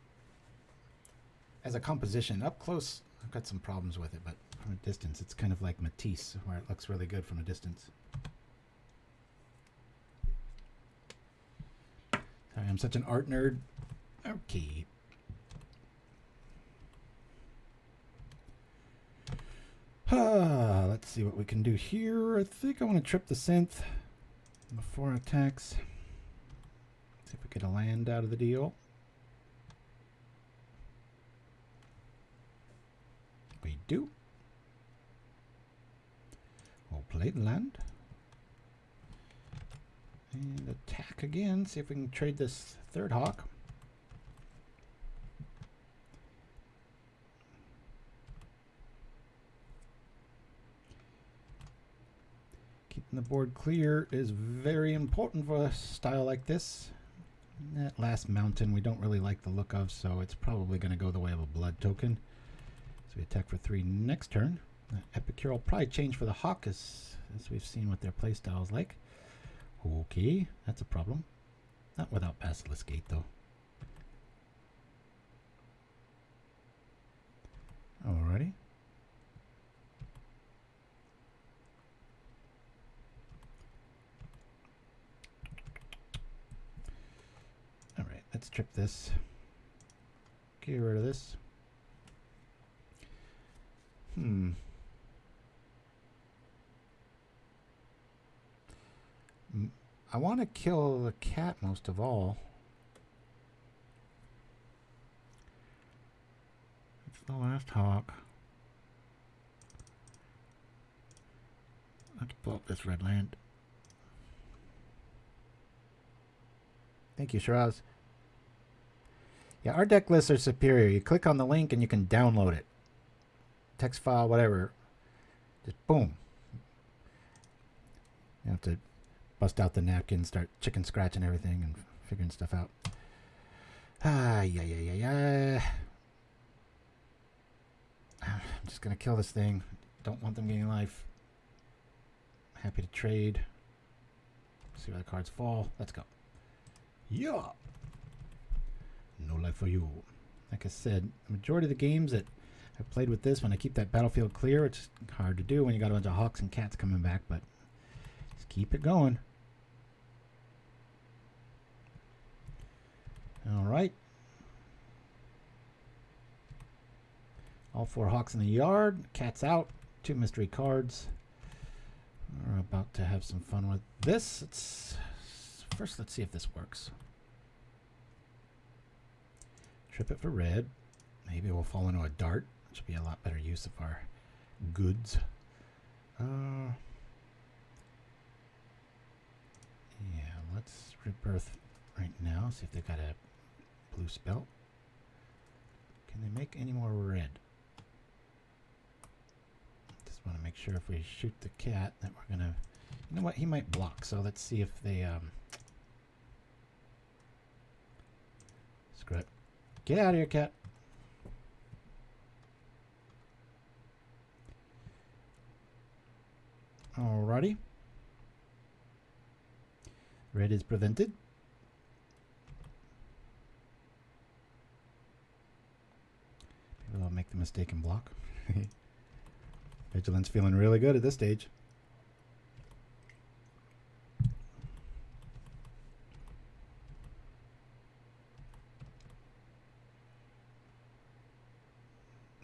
As a composition, up close, I've got some problems with it, but from a distance, it's kind of like Matisse, where it looks really good from a distance. Sorry, I'm such an art nerd. Okay. Let's see what we can do here. I think I want to trip the synth before attacks. See if we get a land out of the deal. We do. We'll play the land. And attack again. See if we can trade this third hawk. Keeping the board clear is very important for a style like this. That last mountain we don't really like the look of, so it's probably going to go the way of a blood token. So we attack for 3 next turn. Epicure will probably change for the hawk as we've seen what their playstyle is like. Okay, that's a problem. Not without Basilisk Gate though. Alrighty. Alright, let's trip this. Get rid of this. I want to kill the cat most of all. It's the last hawk. Let's blow up this red land. Thank you, Shiraz. Yeah, our deck lists are superior. You click on the link and you can download it. Text file, whatever. Just boom. You have to bust out the napkin, start chicken scratching everything and figuring stuff out. Yeah. I'm just going to kill this thing. Don't want them getting life. Happy to trade. See where the cards fall. Let's go. Yeah. No life for you. Like I said, the majority of the games that I've played with this, when I keep that battlefield clear, it's hard to do when you got a bunch of hawks and cats coming back, but just keep it going. All right. All 4 hawks in the yard. Cats out. 2 mystery cards. We're about to have some fun with this. First, let's see if this works. Trip it for red. Maybe we'll fall into a dart, which would be a lot better use of our goods. Yeah, let's rebirth right now. See if they've got a blue spell. Can they make any more red? Just want to make sure if we shoot the cat that we're gonna. You know what? He might block. So let's see if they. Screw it. Get out of here, cat. Alrighty. Red is prevented. People don't make the mistake and block. Vigilance feeling really good at this stage.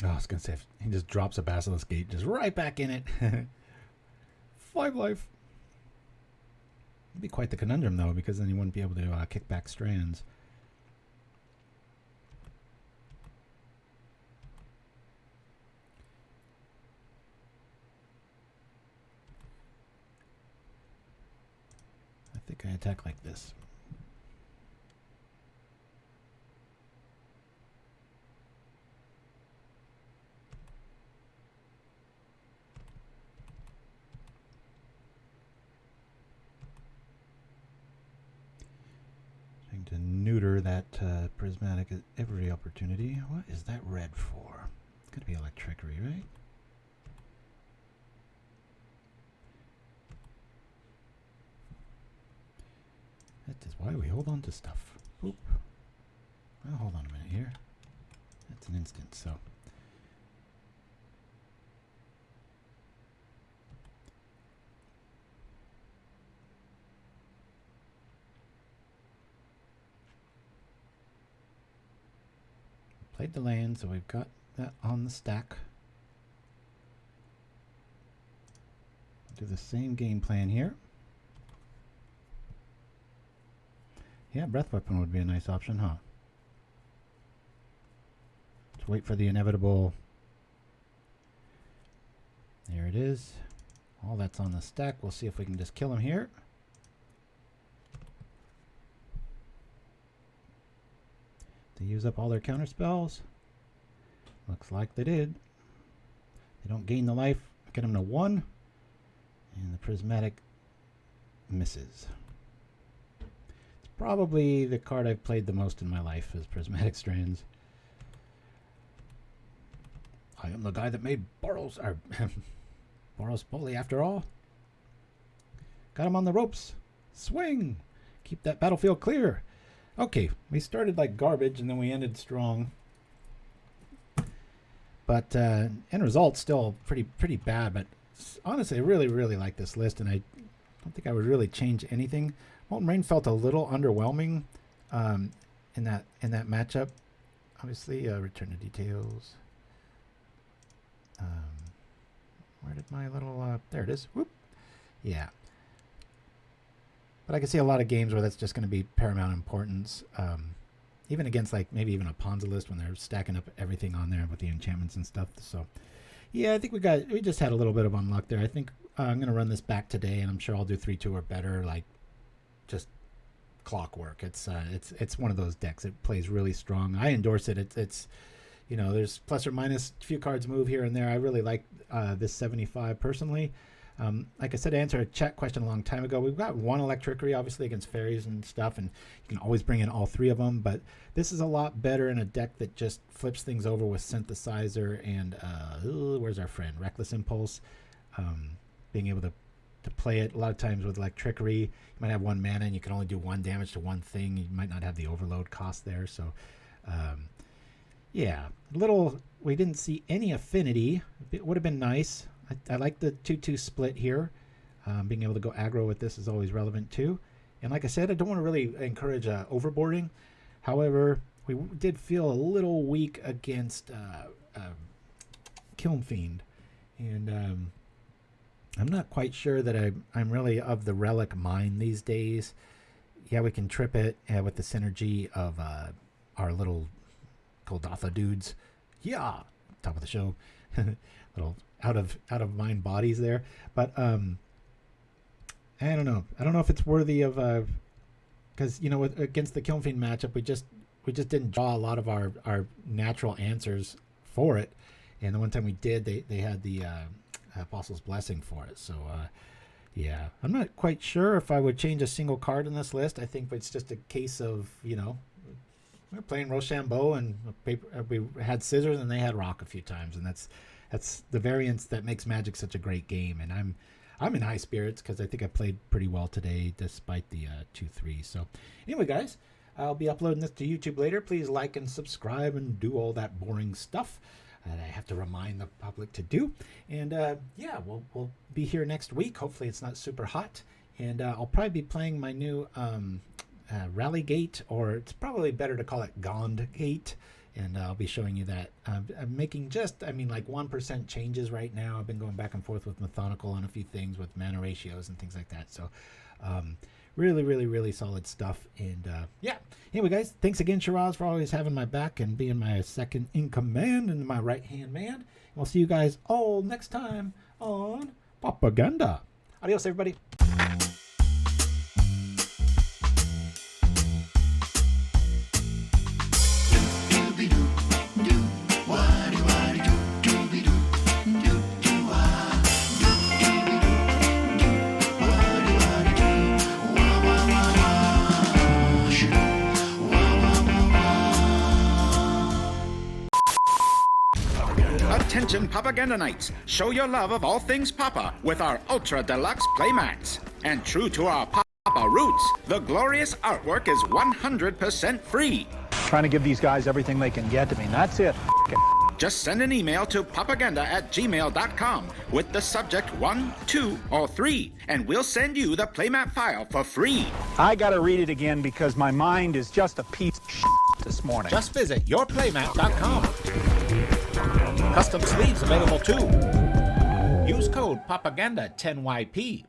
Oh, I was going to say, if he just drops a Basilisk Gate just right back in it. 5 life. It'd be quite the conundrum, though, because then you wouldn't be able to kick back strands. I think I attack like this. To neuter that prismatic at every opportunity. What is that red for? It's going to be Electrickery, right? That is why we hold on to stuff. Oop. Well, hold on a minute here. That's an instant, so. Played the land, so we've got that on the stack. Do the same game plan here. Yeah, Breath Weapon would be a nice option, huh? Let's wait for the inevitable. There it is. All that's on the stack. We'll see if we can just kill him here. They use up all their counter spells. Looks like they did. They don't gain the life. Get them to 1. And the prismatic misses. It's probably the card I've played the most in my life is Prismatic Strands. I am the guy that made Boros Bully after all. Got him on the ropes. Swing. Keep that battlefield clear. Okay, we started like garbage and then we ended strong. But end result still pretty bad. But honestly, I really like this list, and I don't think I would really change anything. Molten Rain felt a little underwhelming in that matchup. Obviously, return to details. Where did my little there it is. Whoop. Yeah. But I can see a lot of games where that's just going to be paramount importance. Even against like maybe even a Ponza list when they're stacking up everything on there with the enchantments and stuff. So yeah, I think we just had a little bit of unluck there. I think I'm going to run this back today, and I'm sure I'll do 3-2 or better, like just clockwork. It's one of those decks. It plays really strong. I endorse it. It's you know, there's plus or minus a few cards move here and there. I really like this 75 personally. Like I said, to answer a chat question a long time ago, we've got one Electrickery, obviously, against fairies and stuff, and you can always bring in all 3 of them, but this is a lot better in a deck that just flips things over with Synthesizer and, where's our friend? Reckless Impulse. Being able to play it a lot of times with Electrickery. You might have 1 mana and you can only do 1 damage to 1 thing. You might not have the overload cost there, so yeah. We didn't see any affinity. It would have been nice. I like the 2-2 split here. Being able to go aggro with this is always relevant too. And like I said, I don't want to really encourage overboarding. However, we did feel a little weak against Kiln Fiend. And I'm not quite sure that I'm really of the Relic mind these days. Yeah, we can trip it with the synergy of our little Kuldotha dudes. Yeah, top of the show. Little out of mind bodies there, but I don't know if it's worthy of because you know, against the Kiln Fiend matchup we just didn't draw a lot of our natural answers for it, and the one time we did, they had the Apostle's Blessing for it. So yeah, I'm not quite sure if I would change a single card in this list. I think it's just a case of, you know, we're playing Rochambeau and we had Scissors and they had Rock a few times, and that's the variance that makes Magic such a great game. And I'm in high spirits because I think I played pretty well today despite the 2-3. So anyway, guys, I'll be uploading this to YouTube later. Please like and subscribe and do all that boring stuff that I have to remind the public to do. And yeah, we'll be here next week. Hopefully it's not super hot. And I'll probably be playing my new Rally Gate, or it's probably better to call it Gond Gate. And I'll be showing you that. I'm making like 1% changes right now. I've been going back and forth with Methodical on a few things with mana ratios and things like that. So really, really, really solid stuff. And yeah, anyway, guys, thanks again, Shiraz, for always having my back and being my second in command and my right-hand man. And we'll see you guys all next time on Propaganda. Adios, everybody. Attention Propaganda Nights, show your love of all things Pauper with our Ultra Deluxe playmats. And true to our Pauper roots, the glorious artwork is 100% free. Trying to give these guys everything they can get. I mean, that's it. Just send an email to propaganda@gmail.com with the subject 1, 2, or 3, and we'll send you the playmat file for free. I gotta read it again because my mind is just a piece of shit this morning. Just visit yourplaymat.com. Custom sleeves available too. Use code PROPAGANDA10YP.